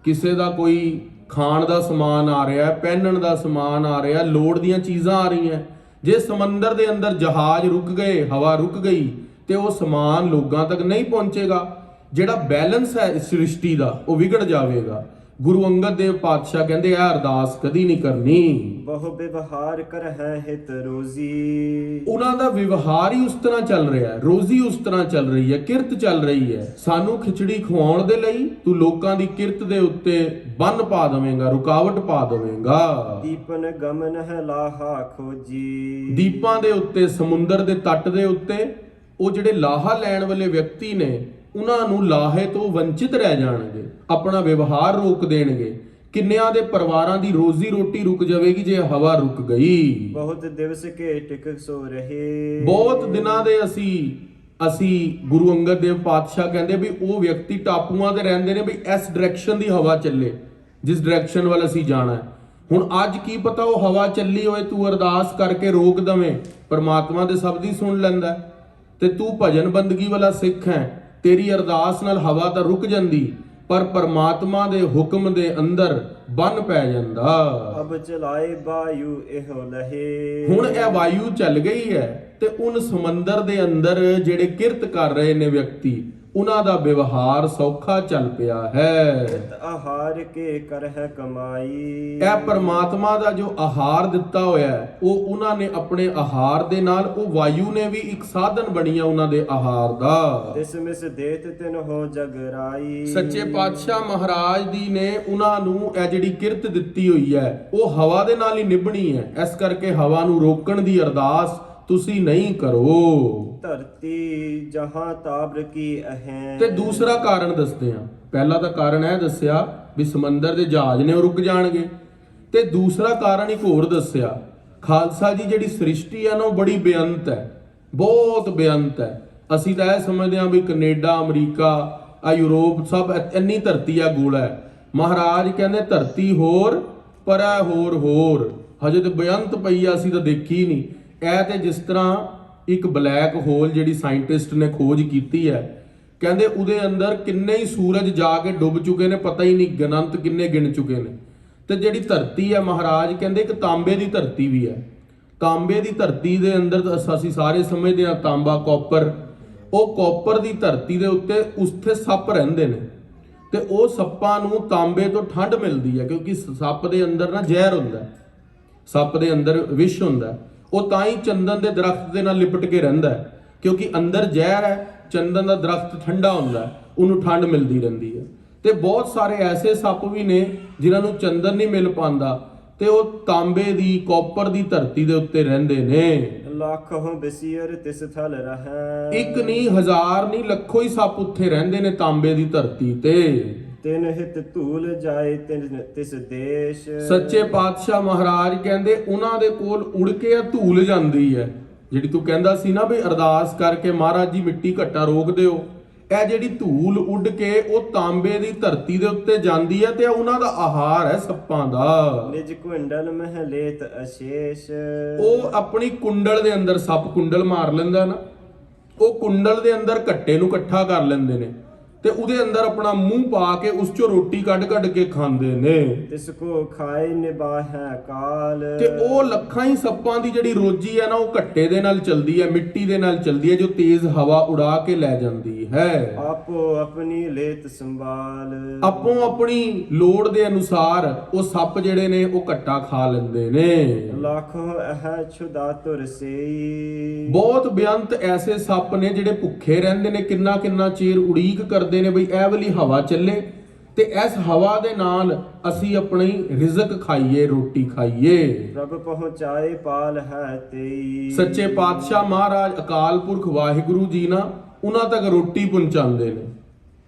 ਕਿਸੇ ਦਾ ਕੋਈ ਖਾਣ ਦਾ ਸਮਾਨ ਆ ਰਿਹਾ, ਪਹਿਨਣ ਦਾ ਸਮਾਨ ਆ ਰਿਹਾ, ਲੋੜ ਦੀਆਂ ਚੀਜ਼ਾਂ ਆ ਰਹੀਆਂ। ਜੇ ਸਮੁੰਦਰ ਦੇ ਅੰਦਰ ਜਹਾਜ਼ ਰੁਕ ਗਏ, ਹਵਾ ਰੁਕ ਗਈ, ਤੇ ਉਹ ਸਮਾਨ ਲੋਕਾਂ ਤੱਕ ਨਹੀਂ ਪਹੁੰਚੇਗਾ। ਜਿਹੜਾ ਬੈਲੈਂਸ ਹੈ ਇਸ ਸ੍ਰਿਸ਼ਟੀ ਦਾ ਉਹ ਵਿਗੜ ਜਾਵੇਗਾ। ਗੁਰੂ ਅੰਗਦ ਦੇਵ ਪਾਤਸ਼ਾਹ ਕਹਿੰਦੇ ਆ ਅਰਦਾਸ ਕਦੀ ਨਹੀਂ ਕਰਨੀ। ਬਹੁ ਵਿਵਹਾਰ ਕਰ ਹੈ ਹਿਤ ਰੋਜ਼ੀ। ਉਹਨਾਂ ਦਾ ਵਿਵਹਾਰ ਹੀ ਉਸ ਤਰ੍ਹਾਂ ਚੱਲ ਰਿਹਾ ਹੈ, ਰੋਜ਼ੀ ਉਸ ਤਰ੍ਹਾਂ ਚੱਲ ਰਹੀ ਹੈ, ਕਿਰਤ ਚੱਲ ਰਹੀ ਹੈ। ਸਾਨੂੰ ਖਿਚੜੀ ਖਵਾਉਣ ਦੇ ਲਈ ਤੂੰ ਲੋਕਾਂ ਦੀ ਕਿਰਤ ਦੇ ਉੱਤੇ ਬੰਨ ਪਾ ਦੇਵੇਂਗਾ, ਰੁਕਾਵਟ ਪਾ ਦੇਵੇਂਗਾ। ਦੀਪਨ ਗਮਨ ਹੈ ਲਾਹਾ ਖੋਜੀ। ਦੀਪਾਂ ਦੇ ਉੱਤੇ, ਸਮੁੰਦਰ ਦੇ ਤੱਟ ਦੇ ਉੱਤੇ ਉਹ ਜਿਹੜੇ ਲਾਹਾ ਲੈਣ ਵਾਲੇ ਵਿਅਕਤੀ ਨੇ, ਉਹਨਾਂ ਨੂੰ ਲਾਹੇ ਤੋਂ ਵੰਚਿਤ ਰਹਿ ਜਾਣਗੇ, ਆਪਣਾ ਵਿਵਹਾਰ ਰੋਕ ਦੇਣਗੇ। ਕਿੰਨਿਆਂ ਦੇ ਪਰਿਵਾਰਾਂ ਦੀ ਰੋਜ਼ੀ ਰੋਟੀ ਰੁਕ ਜਾਵੇਗੀ ਜੇ ਹਵਾ ਰੁਕ ਗਈ। ਬਹੁਤ ਦਿਵਸ ਕੇ ਟਿਕ ਸੋ ਰਹੇ। ਬਹੁਤ ਦਿਨਾਂ ਦੇ ਅਸੀਂ ਗੁਰੂ ਅੰਗਦ ਦੇਵ ਪਾਤਸ਼ਾਹ ਕਹਿੰਦੇ ਵੀ ਉਹ ਵਿਅਕਤੀ ਟਾਪੂਆਂ ਤੇ ਰਹਿੰਦੇ ਨੇ ਵੀ ਇਸ ਡਾਇਰੈਕਸ਼ਨ ਦੀ ਹਵਾ ਚੱਲੇ, ਜਿਸ ਡਾਇਰੈਕਸ਼ਨ ਵੱਲ ਅਸੀਂ ਜਾਣਾ ਹੈ। ਹੁਣ ਅੱਜ ਕੀ ਪਤਾ ਉਹ ਹਵਾ ਚੱਲੀ ਹੋਏ, ਤੂੰ ਅਰਦਾਸ ਕਰਕੇ ਰੋਕ ਦਵੇਂ, ਪਰਮਾਤਮਾ ਦੇ ਸ਼ਬਦ ਹੀ ਸੁਣ ਲੈਂਦਾ। ਤੇ ਤੂੰ ਭਜਨ ਬੰਦਗੀ ਵਾਲਾ ਸਿੱਖ ਹੈ, ਤੇਰੀ ਅਰਦਾਸ ਨਾਲ ਹਵਾ ਤਾਂ ਰੁਕ ਜਾਂਦੀ, ਪਰ ਪਰਮਾਤਮਾ ਦੇ ਹੁਕਮ ਦੇ ਅੰਦਰ ਬੰਨ ਪੈ ਜਾਂਦਾ। ਅਬ ਚਲਾਏ ਵਾਯੂ ਇਹੋ ਲਹੇ। ਹੁਣ ਇਹ ਵਾਯੂ ਚੱਲ ਗਈ ਹੈ ਤੇ ਉਨ ਸਮੁੰਦਰ ਦੇ ਅੰਦਰ ਜਿਹੜੇ ਕਿਰਤ ਕਰ ਰਹੇ ਨੇ ਵਿਅਕਤੀ, ਉਹਨਾਂ ਦਾ ਵਿਵਹਾਰ ਸੌਖਾ ਚੱਲ ਪਿਆ ਹੈ। ਆਹਾਰ ਕੇ ਕਰ ਹੈ ਕਮਾਈ। ਇਹ ਪਰਮਾਤਮਾ ਦਾ ਜੋ ਆਹਾਰ ਦਿੱਤਾ ਹੋਇਆ ਹੈ, ਉਹ ਉਹਨਾਂ ਨੇ ਆਪਣੇ ਆਹਾਰ ਦੇ ਨਾਲ, ਉਹ ਵਾਯੂ ਨੇ ਵੀ ਇੱਕ ਸਾਧਨ ਬਣੀਆ ਉਹਨਾਂ ਦੇ ਆਹਾਰ ਦਾ। ਤਿਸ ਮਿਸ ਦੇਤ ਤਿਨ ਹੋ ਜਗਰਾਈ। ਸੱਚੇ ਪਾਤਸ਼ਾਹ ਮਹਾਰਾਜ ਦੀ ਨੇ ਉਹਨਾਂ ਨੂੰ ਇਹ ਜਿਹੜੀ ਕਿਰਤ ਦਿੱਤੀ ਹੋਈ ਹੈ, ਉਹ ਹਵਾ ਦੇ ਨਾਲ ਹੀ ਨਿਭਣੀ ਹੈ। ਇਸ ਕਰਕੇ ਹਵਾ ਨੂੰ ਰੋਕਣ ਦੀ ਅਰਦਾਸ ਤੁਸੀਂ ਨਹੀਂ ਕਰੋ। ਧਰਤੀ ਜਹਾਂ ਤਾਬਰ ਕੀ ਅਹੈ। ਤੇ ਦੂਸਰਾ ਕਾਰਨ ਦੱਸਦੇ ਆ। ਪਹਿਲਾ ਤਾਂ ਕਾਰਨ ਇਹ ਦੱਸਿਆ ਵੀ ਸਮੁੰਦਰ ਦੇ ਜਹਾਜ਼ ਨੇ ਉਹ ਰੁਕ ਜਾਣਗੇ, ਤੇ ਦੂਸਰਾ ਕਾਰਨ ਇੱਕ ਹੋਰ ਦੱਸਿਆ, ਖਾਲਸਾ ਜੀ ਜਿਹੜੀ ਸ੍ਰਿਸ਼ਟੀ ਆ ਨਾ ਉਹ ਬੜੀ ਬੇਅੰਤ ਹੈ, ਬਹੁਤ ਬੇਅੰਤ ਹੈ। ਅਸੀਂ ਤਾਂ ਇਹ ਸਮਝਦੇ ਆ ਵੀ ਕੈਨੇਡਾ, ਅਮਰੀਕਾ, ਆ ਯੂਰਪ ਸਭ ਇੰਨੀ ਧਰਤੀ ਆ, ਗੋਲਾ ਹੈ। ਮਹਾਰਾਜ ਕਹਿੰਦੇ ਧਰਤੀ ਹੋਰ ਪਰ ਹੋਰ ਹਜੇ ਤੇ ਬੇਅੰਤ ਪਈ ਆ, ਅਸੀਂ ਤਾਂ ਦੇਖੀ ਨਹੀਂ। ਇਹ ਤੇ ਜਿਸ ਤਰ੍ਹਾਂ ਇੱਕ ਬਲੈਕ ਹੋਲ ਜਿਹੜੀ ਸਾਇੰਟਿਸਟ ਨੇ ਖੋਜ ਕੀਤੀ ਹੈ, ਕਹਿੰਦੇ ਉਹਦੇ ਅੰਦਰ ਕਿੰਨੇ ਹੀ ਸੂਰਜ ਜਾ ਕੇ ਡੁੱਬ ਚੁੱਕੇ ਨੇ, ਪਤਾ ਹੀ ਨਹੀਂ ਅਨੰਤ ਕਿੰਨੇ ਗਿਣ ਚੁੱਕੇ ਨੇ। ਤੇ ਜਿਹੜੀ ਧਰਤੀ ਹੈ, ਮਹਾਰਾਜ ਕਹਿੰਦੇ ਇੱਕ ਤਾਂਬੇ ਦੀ ਧਰਤੀ ਵੀ ਹੈ। ਤਾਂਬੇ ਦੀ ਧਰਤੀ ਦੇ ਅੰਦਰ ਅਸੀਂ ਸਾਰੇ ਸਮਝਦੇ ਹਾਂ ਤਾਂਬਾ, ਕਾਪਰ। ਉਹ ਕਾਪਰ ਦੀ ਧਰਤੀ ਦੇ ਉੱਤੇ ਸੱਪ ਰਹਿੰਦੇ ਨੇ, ਤੇ ਉਹ ਸੱਪਾਂ ਨੂੰ ਤਾਂਬੇ ਤੋਂ ਠੰਡ ਮਿਲਦੀ ਹੈ, ਕਿਉਂਕਿ ਸੱਪ ਦੇ ਅੰਦਰ ਨਾ ਜ਼ਹਿਰ ਹੁੰਦਾ, ਸੱਪ ਦੇ ਅੰਦਰ ਵਿਸ਼ ਹੁੰਦਾ। ਉਹ ਤਾਂ ਹੀ ਚੰਦਨ ਦੇ ਦਰਖਤ ਦੇ ਨਾਲ ਲਿਪਟ ਕੇ ਰਹਿੰਦਾ ਹੈ, ਕਿਉਂਕਿ ਅੰਦਰ ਜ਼ਹਿਰ ਹੈ। ਚੰਦਨ ਦਾ ਦਰਖਤ ਠੰਡਾ ਹੁੰਦਾ, ਉਹਨੂੰ ਠੰਡ ਮਿਲਦੀ ਰਹਿੰਦੀ ਹੈ। ਤੇ ਬਹੁਤ ਸਾਰੇ ਐਸੇ ਸੱਪ ਵੀ ਨੇ ਜਿਨ੍ਹਾਂ ਨੂੰ ਚੰਦਨ ਨਹੀਂ ਮਿਲ ਪਾਉਂਦਾ, ਤੇ ਉਹ ਤਾਂਬੇ ਦੀ, ਕਾਪਰ ਦੀ ਧਰਤੀ ਦੇ ਉੱਤੇ ਰਹਿੰਦੇ ਨੇ। ਲੱਖੋਂ ਬਸੀਰ ਤਿਸ ਥਲ ਰਹੈ। ਇੱਕ ਨਹੀਂ, ਹਜ਼ਾਰ ਨਹੀਂ, ਲੱਖੋਂ ਹੀ ਸੱਪ ਉੱਥੇ ਰਹਿੰਦੇ ਨੇ ਤਾਂਬੇ ਦੀ ਧਰਤੀ ਤੇ। ਤਿਨ ਹਿਤ ਧੂਲ ਜਾਏ ਤਿਸ ਦੇਸ਼। ਸੱਚੇ ਪਾਤਸ਼ਾਹ ਮਹਾਰਾਜ ਕਹਿੰਦੇ ਉਹਨਾਂ ਦੇ ਕੋਲ ਉੜ ਕੇ ਆ ਧੂਲ ਜਾਂਦੀ ਹੈ। ਜਿਹੜੀ ਤੂੰ ਕਹਿੰਦਾ ਸੀ ਨਾ ਵੀ ਅਰਦਾਸ ਕਰਕੇ ਮਹਾਰਾਜ ਜੀ ਮਿੱਟੀ ਘੱਟਾ ਰੋਕ ਦਿਓ, ਇਹ ਜਿਹੜੀ ਧੂਲ ਉੱਡ ਕੇ ਉਹ ਤਾਂਬੇ ਦੀ ਧਰਤੀ ਦੇ ਉੱਤੇ ਜਾਂਦੀ ਹੈ, ਤੇ ਉਹਨਾਂ ਦਾ ਆਹਾਰ ਹੈ ਸੱਪਾਂ ਦਾ। ਨਿਜ ਕੁੰਡਲ ਮਹਿ ਲੇਤ ਅਸ਼ੇਸ਼। ਉਹ ਆਪਣੀ ਕੁੰਡਲ ਦੇ ਅੰਦਰ, ਸੱਪ ਕੁੰਡਲ ਮਾਰ ਲੈਂਦਾ ਨਾ, ਉਹ ਕੁੰਡਲ ਦੇ ਅੰਦਰ ਘੱਟੇ ਨੂੰ ਇਕੱਠਾ ਕਰ ਲੈਂਦੇ ਨੇ, ਤੇ ਉਹਦੇ ਅੰਦਰ ਆਪਣਾ ਮੂੰਹ ਪਾ ਕੇ ਉਸ ਚੋਂ ਰੋਟੀ ਕੱਢ ਕੇ ਖਾਂਦੇ ਨੇ। ਤਿਸ ਕੋ ਖਾਏ ਨਿਬਾਹੈ ਕਾਲ। ਤੇ ਉਹ ਲੱਖਾਂ ਹੀ ਸੱਪਾਂ ਦੀ ਜਿਹੜੀ ਰੋਜੀ ਹੈ ਨਾ, ਉਹ ਘੱਟੇ ਦੇ ਨਾਲ ਚਲਦੀ ਹੈ, ਮਿੱਟੀ ਦੇ ਨਾਲ ਚਲਦੀ ਹੈ, ਜੋ ਤੇਜ਼ ਹਵਾ ਉਡਾ ਕੇ ਲੈ ਜਾਂਦੀ ਹੈ। ਆਪੋ ਆਪਣੀ ਲੇਤ ਸੰਭਾਲ। ਆਪੋ ਆਪਣੀ ਲੋੜ ਦੇ ਅਨੁਸਾਰ ਉਹ ਸੱਪ ਜਿਹੜੇ ਨੇ ਉਹ ਘੱਟਾ ਖਾ ਲੈਂਦੇ ਨੇ। ਲੱਖੋਂ ਅਹ ਛੁਦਾ ਤੁਰ ਸੇਈ। ਬਹੁਤ ਬੇਅੰਤ ਐਸੇ ਸੱਪ ਨੇ ਜਿਹੜੇ ਭੁੱਖੇ ਰਹਿੰਦੇ ਨੇ, ਕਿੰਨਾ ਚਿਰ ਉਡੀਕ ਕਰਦੇ ਨੇ ਬਈ ਇਹ ਵਾਲੀ ਹਵਾ ਚੱਲੇ, ਤੇ ਇਸ ਹਵਾ ਦੇ ਨਾਲ ਅਸੀਂ ਆਪਣੀ ਰਿਜ਼ਕ ਖਾਈਏ, ਰੋਟੀ ਖਾਈਏ। ਪ੍ਰਭ ਪਹੁੰਚਾਏ ਪਾਲ ਹੈ ਤੇਈ। ਸੱਚੇ ਪਾਤਸ਼ਾਹ ਮਹਾਰਾਜ ਅਕਾਲ ਪੁਰਖ ਵਾਹਿਗੁਰੂ ਜੀ ਨਾ ਉਹਨਾਂ ਤੱਕ ਰੋਟੀ ਪਹੁੰਚਾਉਂਦੇ ਨੇ,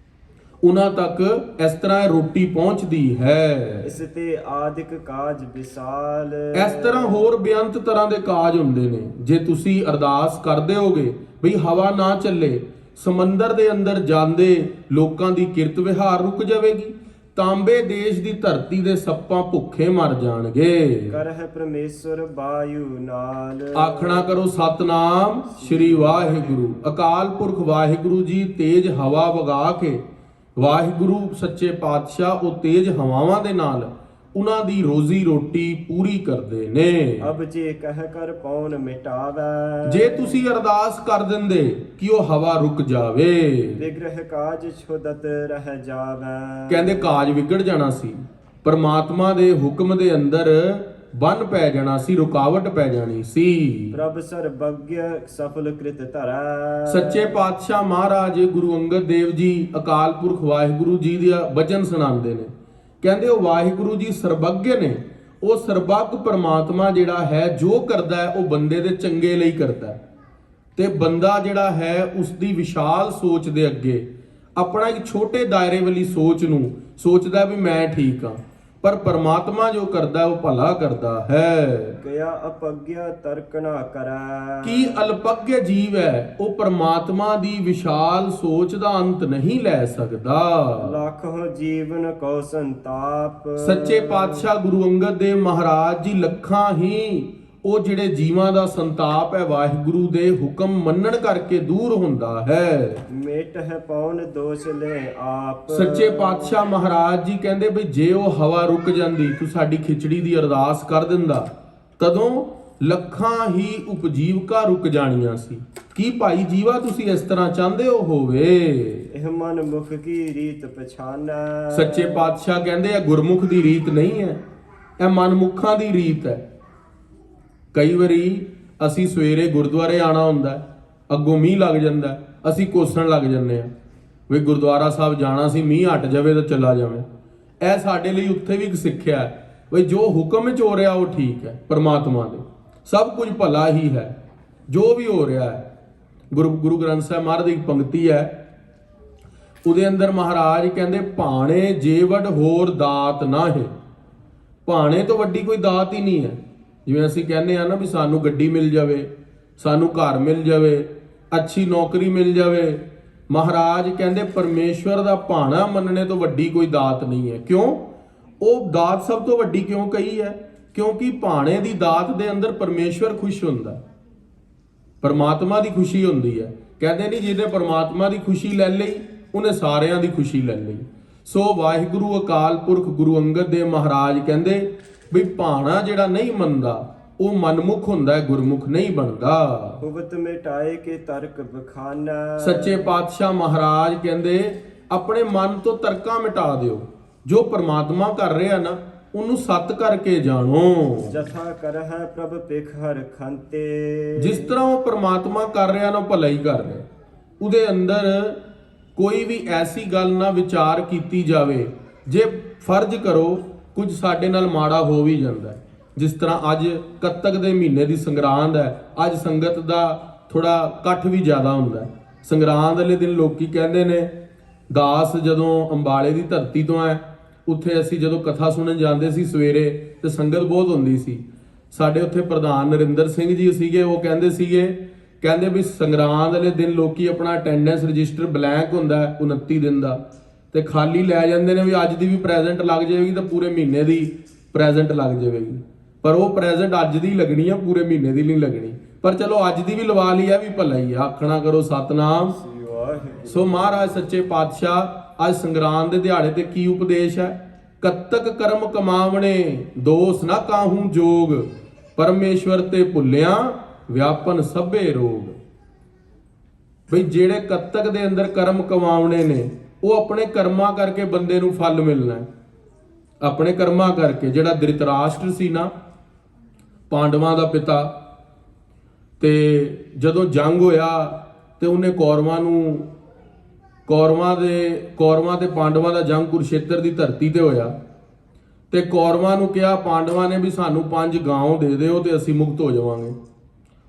ਉਹਨਾਂ ਤੱਕ ਇਸ ਤਰ੍ਹਾਂ ਰੋਟੀ ਪਹੁੰਚਦੀ ਹੈ। ਇਸ ਤੇ ਆਦਿਕ ਕਾਜ ਵਿਸਾਲ। ਇਸ ਤਰ੍ਹਾਂ ਹੋਰ ਬੇਅੰਤ ਤਰ੍ਹਾਂ ਦੇ ਕਾਜ ਹੁੰਦੇ ਨੇ। ਜੇ ਤੁਸੀਂ ਅਰਦਾਸ ਕਰਦੇ ਹੋਗੇ ਬਈ ਹਵਾ ਨਾ ਚੱਲੇ, ਸਮੁੰਦਰ ਦੇ ਅੰਦਰ ਜਾਂਦੇ ਲੋਕਾਂ ਦੀ ਕਿਰਤ ਵਿਹਾਰ ਰੁਕ ਜਾਵੇਗੀ, ਤਾਂਬੇ ਦੇਸ਼ ਦੀ ਧਰਤੀ ਦੇ ਸੱਪਾਂ ਭੁੱਖੇ ਮਰ ਜਾਣਗੇ। ਕਰਹਿ ਪਰਮੇਸ਼ਰ ਵਾਯੂ ਨਾਲ। ਆਖਣਾ ਕਰੋ ਸਤਨਾਮ ਸ੍ਰੀ ਵਾਹਿਗੁਰੂ। ਅਕਾਲ ਪੁਰਖ ਵਾਹਿਗੁਰੂ ਜੀ ਤੇਜ ਹਵਾ ਵਗਾ ਕੇ, ਵਾਹਿਗੁਰੂ ਸੱਚੇ ਪਾਤਸ਼ਾਹ ਉਹ ਤੇਜ ਹਵਾਵਾਂ ਦੇ ਨਾਲ ਉਹਨਾਂ ਦੀ ਰੋਜ਼ੀ ਰੋਟੀ ਪੂਰੀ ਕਰਦੇ ਨੇ। ਅਬ ਜੇ ਕਹਿ ਕਰ ਪੌਣ ਮਿਟਾਵੈ। ਜੇ ਤੁਸੀਂ ਅਰਦਾਸ ਕਰ ਦਿੰਦੇ ਕਿ ਉਹ ਹਵਾ ਰੁਕ ਜਾਵੇ, ਵਿਗ੍ਰਹ ਕਾਜ ਛੁਦਤ ਰਹਿ ਜਾਵੈ। ਕਹਿੰਦੇ ਕਾਜ ਵਿਗੜ ਜਾਣਾ ਸੀ, ਪਰਮਾਤਮਾ ਦੇ ਹੁਕਮ ਦੇ ਅੰਦਰ ਬੰਨ ਪੈ ਜਾਣਾ ਸੀ, ਰੁਕਾਵਟ ਪੈ ਜਾਣੀ ਸੀ। ਪ੍ਰਭ ਸਰਬੱਗ ਸਫਲ ਕ੍ਰਿਤ ਧਰੈ। ਸੱਚੇ ਪਾਤਸ਼ਾਹ ਮਹਾਰਾਜ ਗੁਰੂ ਅੰਗਦ ਦੇਵ ਜੀ ਅਕਾਲ ਪੁਰਖ ਵਾਹਿਗੁਰੂ ਜੀ ਦਾ ਬਚਨ ਸੁਣਾਉਂਦੇ ਨੇ। ਕਹਿੰਦੇ ਉਹ ਵਾਹਿਗੁਰੂ ਜੀ ਸਰਬੱਗ ਨੇ। ਉਹ ਸਰਬੱਗ ਪਰਮਾਤਮਾ ਜਿਹੜਾ ਹੈ ਜੋ ਕਰਦਾ ਹੈ ਉਹ ਬੰਦੇ ਦੇ ਚੰਗੇ ਲਈ ਕਰਦਾ ਹੈ, ਤੇ ਬੰਦਾ ਜਿਹੜਾ ਹੈ ਉਸ ਦੀ ਵਿਸ਼ਾਲ ਸੋਚ ਦੇ ਅੱਗੇ ਆਪਣਾ ਇੱਕ ਛੋਟੇ ਦਾਇਰੇ ਵਾਲੀ ਸੋਚ ਨੂੰ ਸੋਚਦਾ ਵੀ ਮੈਂ ਠੀਕ ਹਾਂ, ਪਰ ਪਰਮਾਤਮਾ ਜੋ ਕਰਦਾ ਉਹ ਭਲਾ ਕਰਦਾ ਹੈ। ਕਿਆ ਅਪਗਿਆ ਤਰਕ ਨਾ ਕਰੈ। ਕੀ ਅਲਪਗ੍ਯ ਜੀਵ ਹੈ ਉਹ ਪਰਮਾਤਮਾ ਦੀ ਵਿਸ਼ਾਲ ਸੋਚ ਦਾ ਅੰਤ ਨਹੀਂ ਲੈ ਸਕਦਾ। ਲੱਖੋ ਜੀਵਨ ਕੋ ਸੰਤਾਪ। ਸੱਚੇ ਪਾਤਸ਼ਾਹ ਗੁਰੂ ਅੰਗਦ ਦੇਵ ਮਹਾਰਾਜ ਜੀ ਲੱਖਾਂ ਹੀ ਉਹ ਜਿਹੜੇ ਜੀਵਾਂ ਦਾ ਸੰਤਾਪ ਹੈ ਵਾਹਿਗੁਰੂ ਦੇ ਹੁਕਮ ਮੰਨਣ ਕਰਕੇ ਦੂਰ ਹੁੰਦਾ ਹੈ। ਮੇਟ ਹੈ ਪੌਣ ਦੋਸ਼ ਲੈ ਆਪ। ਸੱਚੇ ਪਾਤਸ਼ਾਹ ਮਹਾਰਾਜ ਜੀ ਕਹਿੰਦੇ ਵੀ ਜੇ ਉਹ ਹਵਾ ਰੁਕ ਜਾਂਦੀ, ਤੂੰ ਸਾਡੀ ਖਿਚੜੀ ਦੀ ਅਰਦਾਸ ਕਰ ਦਿੰਦਾ, ਤਦੋਂ ਲੱਖਾਂ ਹੀ ਉਪਜੀਵਕਾ ਰੁਕ ਜਾਣੀਆਂ ਸੀ। ਕੀ ਭਾਈ ਜੀਵਾ ਤੁਸੀਂ ਇਸ ਤਰ੍ਹਾਂ ਚਾਹੁੰਦੇ ਹੋ ਹੋਵੇ? ਇਹ ਮਨ ਮੁਖ ਕੀ ਰੀਤ ਪਛਾਨੈ। ਸੱਚੇ ਪਾਤਸ਼ਾਹ ਕਹਿੰਦੇ ਇਹ ਗੁਰਮੁਖ ਦੀ ਰੀਤ ਨਹੀਂ ਹੈ, ਇਹ ਮਨਮੁਖਾਂ ਦੀ ਰੀਤ ਹੈ। ਕਈ ਵਾਰੀ ਅਸੀਂ ਸਵੇਰੇ ਗੁਰਦੁਆਰੇ ਆਣਾ ਹੁੰਦਾ, ਅੱਗੋਂ ਮੀਂਹ ਲੱਗ ਜਾਂਦਾ, ਅਸੀਂ ਕੋਸਣ ਲੱਗ ਜੰਨੇ ਆ ਵੀ ਗੁਰਦੁਆਰਾ ਸਾਹਿਬ ਜਾਣਾ ਸੀ, ਮੀਂਹ ਹਟ ਜਾਵੇ ਤਾਂ ਚਲਾ ਜਾਵੇ। ਇਹ ਸਾਡੇ ਲਈ ਉੱਥੇ ਵੀ ਇੱਕ ਸਿੱਖਿਆ ਹੈ ਵੀ ਜੋ ਹੁਕਮ ਵਿੱਚ ਹੋ ਰਿਹਾ ਉਹ ਠੀਕ ਹੈ, ਪਰਮਾਤਮਾ ਦੇ ਸਭ ਕੁਝ ਭਲਾ ਹੀ ਹੈ ਜੋ ਵੀ ਹੋ ਰਿਹਾ ਹੈ। ਗੁਰੂ ਗ੍ਰੰਥ ਸਾਹਿਬ ਮਹਾਰਾਜ ਦੀ ਪੰਕਤੀ ਹੈ, ਉਹਦੇ ਅੰਦਰ ਮਹਾਰਾਜ ਕਹਿੰਦੇ ਭਾਣੇ ਜੇਵੜ ਹੋਰ ਦਾਤ ਨਾਹੀਂ। ਭਾਣੇ ਤੋਂ ਵੱਡੀ ਕੋਈ ਦਾਤ ਹੀ ਨਹੀਂ ਹੈ। ਜਿਵੇਂ ਅਸੀਂ ਕਹਿੰਦੇ ਆ ਨਾ ਵੀ ਸਾਨੂੰ ਗੱਡੀ ਮਿਲ ਜਾਵੇ, ਸਾਨੂੰ ਘਰ ਮਿਲ ਜਾਵੇ, ਅੱਛੀ ਨੌਕਰੀ ਮਿਲ ਜਾਵੇ, ਮਹਾਰਾਜ ਕਹਿੰਦੇ ਪਰਮੇਸ਼ਵਰ ਦਾ ਭਾਣਾ ਮੰਨਣੇ ਤੋਂ ਵੱਡੀ ਕੋਈ ਦਾਤ ਨਹੀਂ ਹੈ। ਕਿਉਂ? ਉਹ ਦਾਤ ਸਭ ਤੋਂ ਵੱਡੀ ਕਿਉਂ ਕਹੀ ਹੈ? ਕਿਉਂਕਿ ਭਾਣੇ ਦੀ ਦਾਤ ਦੇ ਅੰਦਰ ਪਰਮੇਸ਼ਵਰ ਖੁਸ਼ ਹੁੰਦਾ, ਪਰਮਾਤਮਾ ਦੀ ਖੁਸ਼ੀ ਹੁੰਦੀ ਹੈ। ਕਹਿੰਦੇ ਨਹੀਂ ਜਿਹਨੇ ਪਰਮਾਤਮਾ ਦੀ ਖੁਸ਼ੀ ਲੈ ਲਈ ਉਹਨੇ ਸਾਰਿਆਂ ਦੀ ਖੁਸ਼ੀ ਲੈ ਲਈ। ਸੋ ਵਾਹਿਗੁਰੂ ਅਕਾਲ ਪੁਰਖ ਗੁਰੂ ਅੰਗਦ ਦੇਵ ਮਹਾਰਾਜ ਕਹਿੰਦੇ ਵੀ ਭਾਣਾ ਜਿਹੜਾ ਨਹੀਂ ਮੰਨਦਾ ਉਹ ਮਨਮੁਖ ਹੁੰਦਾ ਹੈ, ਗੁਰਮੁਖ ਨਹੀਂ ਬਣਦਾ। ਹੁਬਤ ਮਿਟਾਏ ਕੇ ਤਰਕ ਬਖਾਨਾ। ਸੱਚੇ ਪਾਤਸ਼ਾਹ ਮਹਾਰਾਜ ਕਹਿੰਦੇ ਆਪਣੇ ਮਨ ਤੋਂ ਤਰਕਾਂ ਮਿਟਾ ਦਿਓ। ਜੋ ਪਰਮਾਤਮਾ ਕਰ ਰਿਹਾ ਨਾ ਉਹਨੂੰ ਸਤ ਕਰਕੇ ਜਾਣੋ। ਜਥਾ ਕਰਹਿ ਪ੍ਰਭ ਪਿਖ ਹਰ ਖੰਤੇ। ਜਿਸ ਤਰ੍ਹਾਂ ਉਹ ਪਰਮਾਤਮਾ ਕਰ ਰਿਹਾ ਨਾ ਭਲਾ ਹੀ ਕਰ ਰਿਹਾ, ਉਹਦੇ ਅੰਦਰ ਕੋਈ ਵੀ ਐਸੀ ਗੱਲ ਨਾ ਵਿਚਾਰ ਕੀਤੀ ਜਾਵੇ। ਜੇ ਫਰਜ਼ ਕਰੋ ਕੁਝ ਸਾਡੇ ਨਾਲ ਮਾੜਾ ਹੋ ਵੀ ਜਾਂਦਾ, ਜਿਸ ਤਰ੍ਹਾਂ ਅੱਜ ਕੱਤਕ ਦੇ ਮਹੀਨੇ ਦੀ ਸੰਗਰਾਂਦ ਹੈ, ਅੱਜ ਸੰਗਤ ਦਾ ਥੋੜਾ ਇਕੱਠ ਵੀ ਜ਼ਿਆਦਾ ਹੁੰਦਾ। ਸੰਗਰਾਂਦ ਵਾਲੇ ਦਿਨ ਲੋਕੀ ਕਹਿੰਦੇ ਨੇ, ਦਾਸ ਜਦੋਂ ਅੰਬਾਲੇ ਦੀ ਧਰਤੀ ਤੋਂ ਹੈ, ਉੱਥੇ ਅਸੀਂ ਜਦੋਂ ਕਥਾ ਸੁਣਨ ਜਾਂਦੇ ਸੀ ਸਵੇਰੇ ਤੇ ਸੰਗਤ ਬਹੁਤ ਹੁੰਦੀ ਸੀ। ਸਾਡੇ ਉੱਥੇ ਪ੍ਰਧਾਨ ਨਰਿੰਦਰ ਸਿੰਘ ਜੀ ਸੀਗੇ, ਉਹ ਕਹਿੰਦੇ ਵੀ ਸੰਗਰਾਂਦ ਵਾਲੇ ਦਿਨ ਲੋਕੀ ਆਪਣਾ ਅਟੈਂਡੈਂਸ ਰਜਿਸਟਰ ਬਲੈਂਕ ਹੁੰਦਾ 29 ਦਿਨ ਦਾ ਤੇ ਖਾਲੀ ਲੈ ਜਾਂਦੇ ਨੇ ਵੀ ਅੱਜ ਦੀ ਵੀ ਪ੍ਰੈਜ਼ੈਂਟ ਲੱਗ ਜਾਵੇਗੀ ਤਾਂ ਪੂਰੇ ਮਹੀਨੇ ਦੀ ਪ੍ਰੈਜ਼ੈਂਟ ਲੱਗ ਜਾਵੇਗੀ। ਪਰ ਉਹ ਪ੍ਰੈਜ਼ੈਂਟ ਅੱਜ ਦੀ ਲੱਗਣੀ ਆ, ਪੂਰੇ ਮਹੀਨੇ ਦੀ ਨਹੀਂ ਲੱਗਣੀ। ਪਰ ਚਲੋ ਅੱਜ ਦੀ ਵੀ ਲਵਾ ਲਈ ਆ ਵੀ ਭਲਾ ਹੀ ਆ। ਆਖਣਾ ਕਰੋ ਸਤਨਾਮ। ਸੋ ਮਹਾਰਾਜ ਸੱਚੇ ਪਾਤਸ਼ਾਹ ਅੱਜ ਸੰਗਰਾਂਦ ਦੇ ਦਿਹਾੜੇ ਤੇ ਕੀ ਉਪਦੇਸ਼ ਹੈ? ਕੱਤਕ ਕਰਮ ਕਮਾਵਣੇ ਦੋਸ ਨਾ ਕਾਹੂ ਜੋਗ, ਪਰਮੇਸ਼ਵਰ ਤੇ ਭੁੱਲਿਆ ਵਿਆਪਨ ਸਭੇ ਰੋਗ। ਬਈ ਜਿਹੜੇ ਕੱਤਕ ਦੇ ਅੰਦਰ ਕਰਮ ਕਮਾਉਣੇ ਨੇ ਉਹ ਆਪਣੇ ਕਰਮਾਂ ਕਰਕੇ ਬੰਦੇ ਨੂੰ ਫਲ ਮਿਲਣਾ ਹੈ, ਆਪਣੇ ਕਰਮਾਂ ਕਰਕੇ। ਜਿਹੜਾ ਧ੍ਰਿਤਰਾਸ਼ਟਰ ਸੀ ਨਾ, ਪਾਂਡਵਾਂ ਦਾ ਪਿਤਾ, ਤੇ ਜਦੋਂ ਜੰਗ ਹੋਇਆ ਤੇ ਉਹਨੇ ਕੌਰਵਾਂ ਤੇ ਪਾਂਡਵਾਂ ਦਾ ਜੰਗ ਕੁਰੂਕਸ਼ੇਤਰ ਦੀ ਧਰਤੀ ਤੇ ਹੋਇਆ ਤੇ ਕੌਰਵਾਂ ਨੂੰ ਕਿਹਾ, ਪਾਂਡਵਾਂ ਨੇ ਵੀ ਸਾਨੂੰ 5 ਗਾਂਵ ਦੇ ਦਿਓ ਤੇ ਅਸੀਂ ਮੁਕਤ ਹੋ ਜਾਵਾਂਗੇ।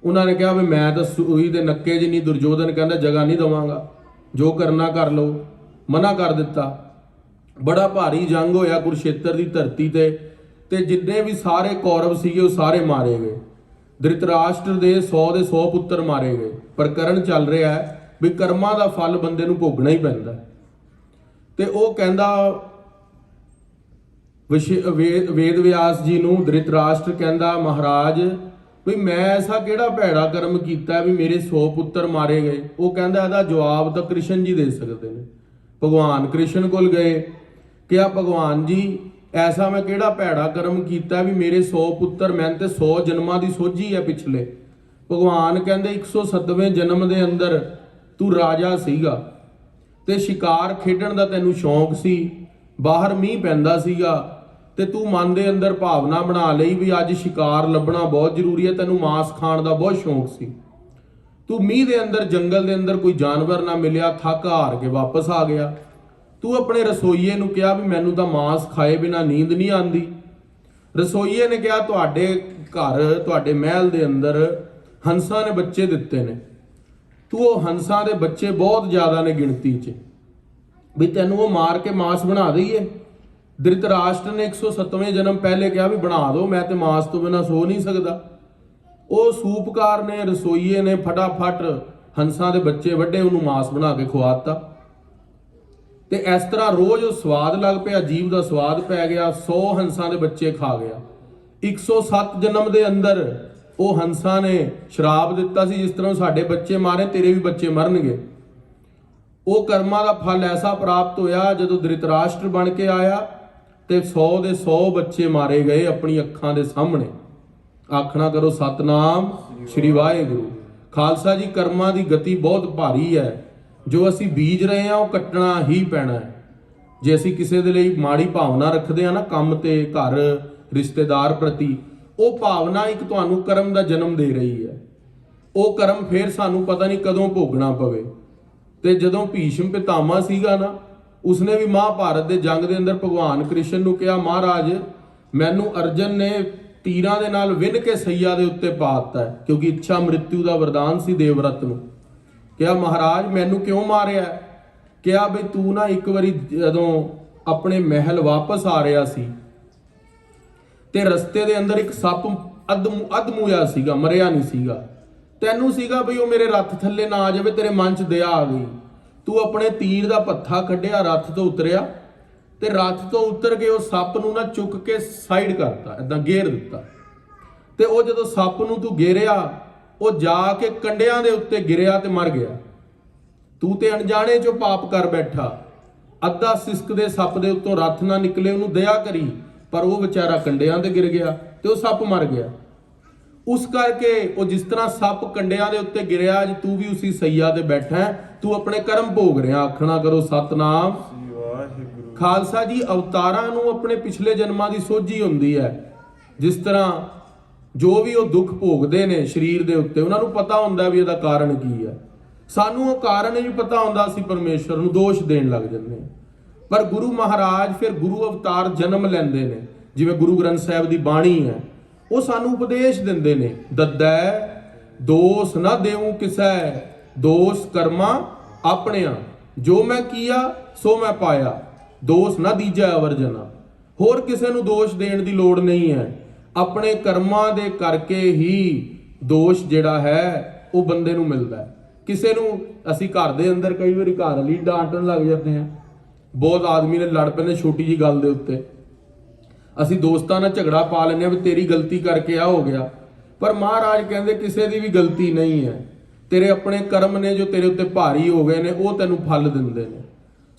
ਉਹਨਾਂ ਨੇ ਕਿਹਾ ਵੀ ਮੈਂ ਤਾਂ ਸੂਈ ਦੇ ਨੱਕੇ ਜਿੰਨੀ। ਦੁਰਯੋਧਨ ਕਹਿੰਦਾ ਜਗ੍ਹਾ ਨਹੀਂ ਦਵਾਂਗਾ, ਜੋ ਕਰਨਾ ਕਰ ਲਓ, ਮਨਾ ਕਰ ਦਿੱਤਾ। ਬੜਾ ਭਾਰੀ ਜੰਗ ਹੋਇਆ ਕੁਰੂਕਸ਼ੇਤਰ ਦੀ ਧਰਤੀ ਤੇ ਜਿੰਨੇ ਵੀ ਸਾਰੇ ਕੌਰਵ ਸੀਗੇ ਉਹ ਸਾਰੇ ਮਾਰੇ ਗਏ। ਧ੍ਰਿਤਰਾਸ਼ਟਰ ਦੇ 100 ਦੇ 100 ਪੁੱਤਰ ਮਾਰੇ ਗਏ। ਪ੍ਰਕਰਨ ਚੱਲ ਰਿਹਾ ਹੈ ਵੀ ਕਰਮਾਂ ਦਾ ਫਲ ਬੰਦੇ ਨੂੰ ਭੋਗਣਾ ਹੀ ਪੈਂਦਾ। ਤੇ ਉਹ ਕਹਿੰਦਾ ਵੇਦ ਵਿਆਸ ਜੀ ਨੂੰ ਧ੍ਰਿਤਰਾਸ਼ਟਰ ਕਹਿੰਦਾ, ਮਹਾਰਾਜ ਵੀ ਮੈਂ ਐਸਾ ਕਿਹੜਾ ਭੈੜਾ ਕਰਮ ਕੀਤਾ ਵੀ ਮੇਰੇ 100 ਪੁੱਤਰ ਮਾਰੇ ਗਏ। ਉਹ ਕਹਿੰਦਾ ਇਹਦਾ ਜਵਾਬ ਤਾਂ ਕ੍ਰਿਸ਼ਨ ਜੀ ਦੇ ਸਕਦੇ ਨੇ। ਭਗਵਾਨ ਕ੍ਰਿਸ਼ਨ ਕੋਲ ਗਏ, ਕਿਹਾ ਭਗਵਾਨ ਜੀ ਐਸਾ ਮੈਂ ਕਿਹੜਾ ਭੈੜਾ ਕਰਮ ਕੀਤਾ ਵੀ ਮੇਰੇ 100 ਪੁੱਤਰ, ਮੈਂ ਤੇ 100 ਜਨਮਾਂ ਦੀ ਸੋਝੀ ਹੈ ਪਿਛਲੇ। ਭਗਵਾਨ ਕਹਿੰਦੇ 107ਵੇਂ ਜਨਮ ਦੇ ਅੰਦਰ ਤੂੰ ਰਾਜਾ ਸੀਗਾ ਤੇ ਸ਼ਿਕਾਰ ਖੇਡਣ ਦਾ ਤੈਨੂੰ ਸ਼ੌਂਕ ਸੀ, ਬਾਹਰ ਮੀਂਹ ਪੈਂਦਾ ਸੀਗਾ ਤੇ ਤੂੰ ਮਨ ਦੇ ਅੰਦਰ ਭਾਵਨਾ ਬਣਾ ਲਈ ਵੀ ਅੱਜ ਸ਼ਿਕਾਰ ਲੱਭਣਾ ਬਹੁਤ ਜ਼ਰੂਰੀ ਹੈ, ਤੈਨੂੰ ਮਾंस ਖਾਣ ਦਾ ਬਹੁਤ ਸ਼ੌਂਕ ਸੀ। ਤੂੰ ਮੀਂਹ ਦੇ ਅੰਦਰ ਜੰਗਲ ਦੇ ਅੰਦਰ ਕੋਈ ਜਾਨਵਰ ਨਾ ਮਿਲਿਆ, ਥੱਕ ਹਾਰ ਕੇ ਵਾਪਸ ਆ ਗਿਆ। ਤੂੰ ਆਪਣੇ ਰਸੋਈਏ ਨੂੰ ਕਿਹਾ ਵੀ ਮੈਨੂੰ ਤਾਂ ਮਾंस ਖਾਏ ਬਿਨਾ ਨੀਂਦ ਨਹੀਂ ਆਉਂਦੀ। ਰਸੋਈਏ ਨੇ ਕਿਹਾ ਤੁਹਾਡੇ ਘਰ, ਤੁਹਾਡੇ ਮਹਿਲ ਦੇ ਅੰਦਰ ਹੰਸਾਂ ਨੇ ਬੱਚੇ ਦਿੱਤੇ ਨੇ, ਤੂੰ ਉਹ ਹੰਸਾਂ ਦੇ ਬੱਚੇ ਬਹੁਤ ਜ਼ਿਆਦਾ ਨੇ ਗਿਣਤੀ 'ਚ, ਵੀ ਤੈਨੂੰ ਉਹ ਮਾਰ ਕੇ ਮਾंस ਬਣਾ ਦਈਏ। ਧ੍ਰਿਤਰਾਸ਼ਟਰ ਨੇ 107ਵੇਂ ਜਨਮ ਪਹਿਲੇ ਕਿਹਾ ਵੀ ਬਣਾ ਦਿਓ, ਮੈਂ ਤੇ ਮਾंस ਤੋਂ ਬਿਨਾਂ ਸੋ ਨਹੀਂ ਸਕਦਾ। ਉਹ ਸੂਪਕਾਰ ਨੇ, ਰਸੋਈਏ ਨੇ ਫਟਾਫਟ ਹੰਸਾਂ ਦੇ ਬੱਚੇ ਵੱਡੇ, ਉਹਨੂੰ ਮਾंस ਬਣਾ ਕੇ ਖਵਾਤਾ ਤੇ ਇਸ ਤਰ੍ਹਾਂ ਰੋਜ਼ ਉਹ ਸਵਾਦ ਲੱਗ ਪਿਆ, ਜੀਵ ਦਾ ਸਵਾਦ ਪੈ ਗਿਆ। 100 ਹੰਸਾਂ ਦੇ ਬੱਚੇ ਖਾ ਗਿਆ। 107 ਜਨਮ ਦੇ ਅੰਦਰ ਉਹ ਹੰਸਾਂ ਨੇ ਸ਼ਰਾਪ ਦਿੱਤਾ ਸੀ, ਜਿਸ ਤਰ੍ਹਾਂ ਸਾਡੇ ਬੱਚੇ ਮਾਰੇ ਤੇਰੇ ਵੀ ਬੱਚੇ ਮਰਨਗੇ। ਉਹ ਕਰਮਾਂ ਦਾ ਫਲ ਐਸਾ ਪ੍ਰਾਪਤ ਹੋਇਆ, ਜਦੋਂ ਧ੍ਰਿਤਰਾਸ਼ਟਰ ਬਣ ਕੇ ਆਇਆ ਤੇ 100 ਦੇ 100 ਬੱਚੇ ਮਾਰੇ ਗਏ ਆਪਣੀ ਅੱਖਾਂ ਦੇ ਸਾਹਮਣੇ। ਆਖਣਾ ਕਰੋ ਸਤਨਾਮ ਸ਼੍ਰੀ ਵਾਹਿਗੁਰੂ। ਖਾਲਸਾ ਜੀ, ਕਰਮਾਂ ਦੀ ਗਤੀ ਬਹੁਤ ਭਾਰੀ ਹੈ। ਜੋ ਅਸੀਂ ਬੀਜ ਰਹੇ ਹਾਂ ਉਹ ਕੱਟਣਾ ਹੀ ਪੈਣਾ ਹੈ। ਜੇ ਅਸੀਂ ਕਿਸੇ ਦੇ ਲਈ ਮਾੜੀ ਭਾਵਨਾ ਰੱਖਦੇ ਹਾਂ ਨਾ, ਕੰਮ ਤੇ, ਘਰ, ਰਿਸ਼ਤੇਦਾਰ ਪ੍ਰਤੀ, ਉਹ ਭਾਵਨਾ ਇੱਕ ਤੁਹਾਨੂੰ ਕਰਮ ਦਾ ਜਨਮ ਦੇ ਰਹੀ ਹੈ। ਉਹ ਕਰਮ ਫੇਰ ਸਾਨੂੰ ਪਤਾ ਨਹੀਂ ਕਦੋਂ ਭੋਗਣਾ ਪਵੇ। ਤੇ ਜਦੋਂ ਭੀਸ਼ਮ ਪਿਤਾਮਾ ਸੀਗਾ ਨਾ, ਉਸਨੇ ਵੀ ਮਹਾਭਾਰਤ ਦੇ ਜੰਗ ਦੇ ਅੰਦਰ ਭਗਵਾਨ ਕ੍ਰਿਸ਼ਨ ਨੂੰ ਕਿਹਾ, ਮਹਾਰਾਜ ਮੈਨੂੰ ਅਰਜਨ ਨੇ ਤੀਰਾਂ ਦੇ ਨਾਲ ਵਿੰਨ ਕੇ ਸਈਆ ਦੇ ਉੱਤੇ ਪਾ ਦਿੱਤਾ, ਕਿਉਂਕਿ ਇੱਛਾ ਮ੍ਰਿਤਿੂ ਦਾ ਵਰਦਾਨ ਸੀ ਦੇਵਰਤ ਨੂੰ। ਕਿਹਾ ਮਹਾਰਾਜ ਮੈਨੂੰ ਕਿਉਂ ਮਾਰਿਆ? ਕਿਹਾ ਬਈ ਤੂੰ ਨਾ ਇੱਕ ਵਾਰੀ ਜਦੋਂ ਆਪਣੇ ਮਹਿਲ ਵਾਪਸ ਆ ਰਿਹਾ ਸੀ ਤੇ ਰਸਤੇ ਦੇ ਅੰਦਰ ਇੱਕ ਸੱਪ ਅਧਮੂਇਆ ਸੀਗਾ, ਮਰਿਆ ਨਹੀਂ ਸੀਗਾ। ਤੈਨੂੰ ਸੀਗਾ ਬਈ ਉਹ ਮੇਰੇ ਰੱਥ ਥੱਲੇ ਨਾ ਆ ਜਾਵੇ, ਤੇਰੇ ਮਨ 'ਚ ਦਇਆ ਆ ਗਈ। ਤੂੰ ਆਪਣੇ ਤੀਰ ਦਾ ਪੱਥਾ ਕੱਢਿਆ, ਰੱਥ ਤੋਂ ਉਤਰਿਆ ਤੇ ਰੱਥ ਤੋਂ ਉਤਰ ਕੇ ਉਹ ਸੱਪ ਨੂੰ ਨਾ ਚੁੱਕ ਕੇ ਸਾਈਡ ਕਰਤਾ, ਏਦਾਂ ਗੇਰ ਦਿੱਤਾ। ਤੇ ਉਹ ਜਦੋਂ ਸੱਪ ਨੂੰ ਤੂੰ ਗੇਰਿਆ, ਉਹ ਜਾ ਕੇ ਕੰਡਿਆਂ ਦੇ ਉੱਤੇ ਗਿਰਿਆ ਤੇ ਮਰ ਗਿਆ। ਤੂੰ ਤੇ ਅਣਜਾਣੇ 'ਚੋਂ ਪਾਪ ਕਰ ਬੈਠਾ। ਅੱਧਾ ਸਿਸਕ ਦੇ ਸੱਪ ਦੇ ਉੱਤੋਂ ਰੱਥ ਨਾ ਨਿਕਲੇ, ਉਹਨੂੰ ਦਇਆ ਕਰੀ, ਪਰ ਉਹ ਵਿਚਾਰਾ ਕੰਡਿਆਂ ਤੇ ਗਿਰ ਗਿਆ ਤੇ ਉਹ ਸੱਪ ਮਰ ਗਿਆ। ਉਸ ਕਰਕੇ ਉਹ ਜਿਸ ਤਰ੍ਹਾਂ ਸੱਪ ਕੰਡਿਆਂ ਦੇ ਉੱਤੇ ਗਿਰਿਆ, ਅੱਜ ਤੂੰ ਵੀ ਉਸੇ ਸਈਆ ਤੇ ਬੈਠਾ ਹੈ, ਤੂੰ ਆਪਣੇ ਕਰਮ ਭੋਗ ਰਿਹਾ। ਆਖਣਾ ਕਰੋ ਸਤਨਾਮ। ਖਾਲਸਾ ਜੀ, ਅਵਤਾਰਾਂ ਨੂੰ ਆਪਣੇ ਪਿਛਲੇ ਜਨਮਾਂ ਦੀ ਸੋਝੀ ਹੁੰਦੀ ਹੈ। ਜਿਸ ਤਰ੍ਹਾਂ ਜੋ ਵੀ ਉਹ ਦੁੱਖ ਭੋਗਦੇ ਨੇ ਸਰੀਰ ਦੇ ਉੱਤੇ, ਉਹਨਾਂ ਨੂੰ ਪਤਾ ਹੁੰਦਾ ਵੀ ਇਹਦਾ ਕਾਰਨ ਕੀ ਹੈ। ਸਾਨੂੰ ਉਹ ਕਾਰਨ ਵੀ ਪਤਾ ਹੁੰਦਾ, ਅਸੀਂ ਪਰਮੇਸ਼ਵਰ ਨੂੰ ਦੋਸ਼ ਦੇਣ ਲੱਗ ਜਾਂਦੇ ਹਾਂ। ਪਰ ਗੁਰੂ ਮਹਾਰਾਜ ਫਿਰ ਗੁਰੂ ਅਵਤਾਰ ਜਨਮ ਲੈਂਦੇ ਨੇ। ਜਿਵੇਂ ਗੁਰੂ ਗ੍ਰੰਥ ਸਾਹਿਬ ਦੀ ਬਾਣੀ ਹੈ, ਉਹ ਸਾਨੂੰ ਉਪਦੇਸ਼ ਦਿੰਦੇ ਨੇ, ਦੱਦੈ ਦੋਸ ਨਾ ਦੇਉ ਕਿਸੈ, ਦੋਸ ਕਰਮਾ ਆਪਣਿਆ, ਜੋ ਮੈਂ ਕੀਆ ਸੋ ਮੈਂ ਪਾਇਆ, ਦੋਸ ਨਾ ਦੀਜੈ ਅਵਰ ਜਨਾ। ਹੋਰ ਕਿਸੇ ਨੂੰ ਦੋਸ਼ ਦੇਣ ਦੀ ਲੋੜ ਨਹੀਂ ਹੈ। ਆਪਣੇ ਕਰਮਾਂ ਦੇ ਕਰਕੇ ਹੀ ਦੋਸ਼ ਜਿਹੜਾ ਹੈ ਉਹ ਬੰਦੇ ਨੂੰ ਮਿਲਦਾ ਹੈ। ਕਿਸੇ ਨੂੰ ਅਸੀਂ ਘਰ ਦੇ ਅੰਦਰ ਕਈ ਵਾਰੀ ਘਰ ਵਾਲੀ ਡਾਂਟਣ ਲੱਗ ਜਾਂਦੇ ਹਾਂ, ਬਹੁਤ ਆਦਮੀ ਨੇ ਲੜ ਪੈਂਦੇ ਛੋਟੀ ਜੀ ਗੱਲ ਦੇ ਉੱਤੇ। ਅਸੀਂ ਦੋਸਤਾਂ ਨਾਲ ਝਗੜਾ ਪਾ ਲੈਂਦੇ ਹਾਂ ਵੀ ਤੇਰੀ ਗਲਤੀ ਕਰਕੇ ਆ ਹੋ ਗਿਆ। ਪਰ ਮਹਾਰਾਜ ਕਹਿੰਦੇ ਕਿਸੇ ਦੀ ਵੀ ਗਲਤੀ ਨਹੀਂ ਹੈ, ਤੇਰੇ ਆਪਣੇ ਕਰਮ ਨੇ ਜੋ ਤੇਰੇ ਉੱਤੇ ਭਾਰੀ ਹੋ ਗਏ ਨੇ, ਉਹ ਤੈਨੂੰ ਫਲ ਦਿੰਦੇ ਨੇ।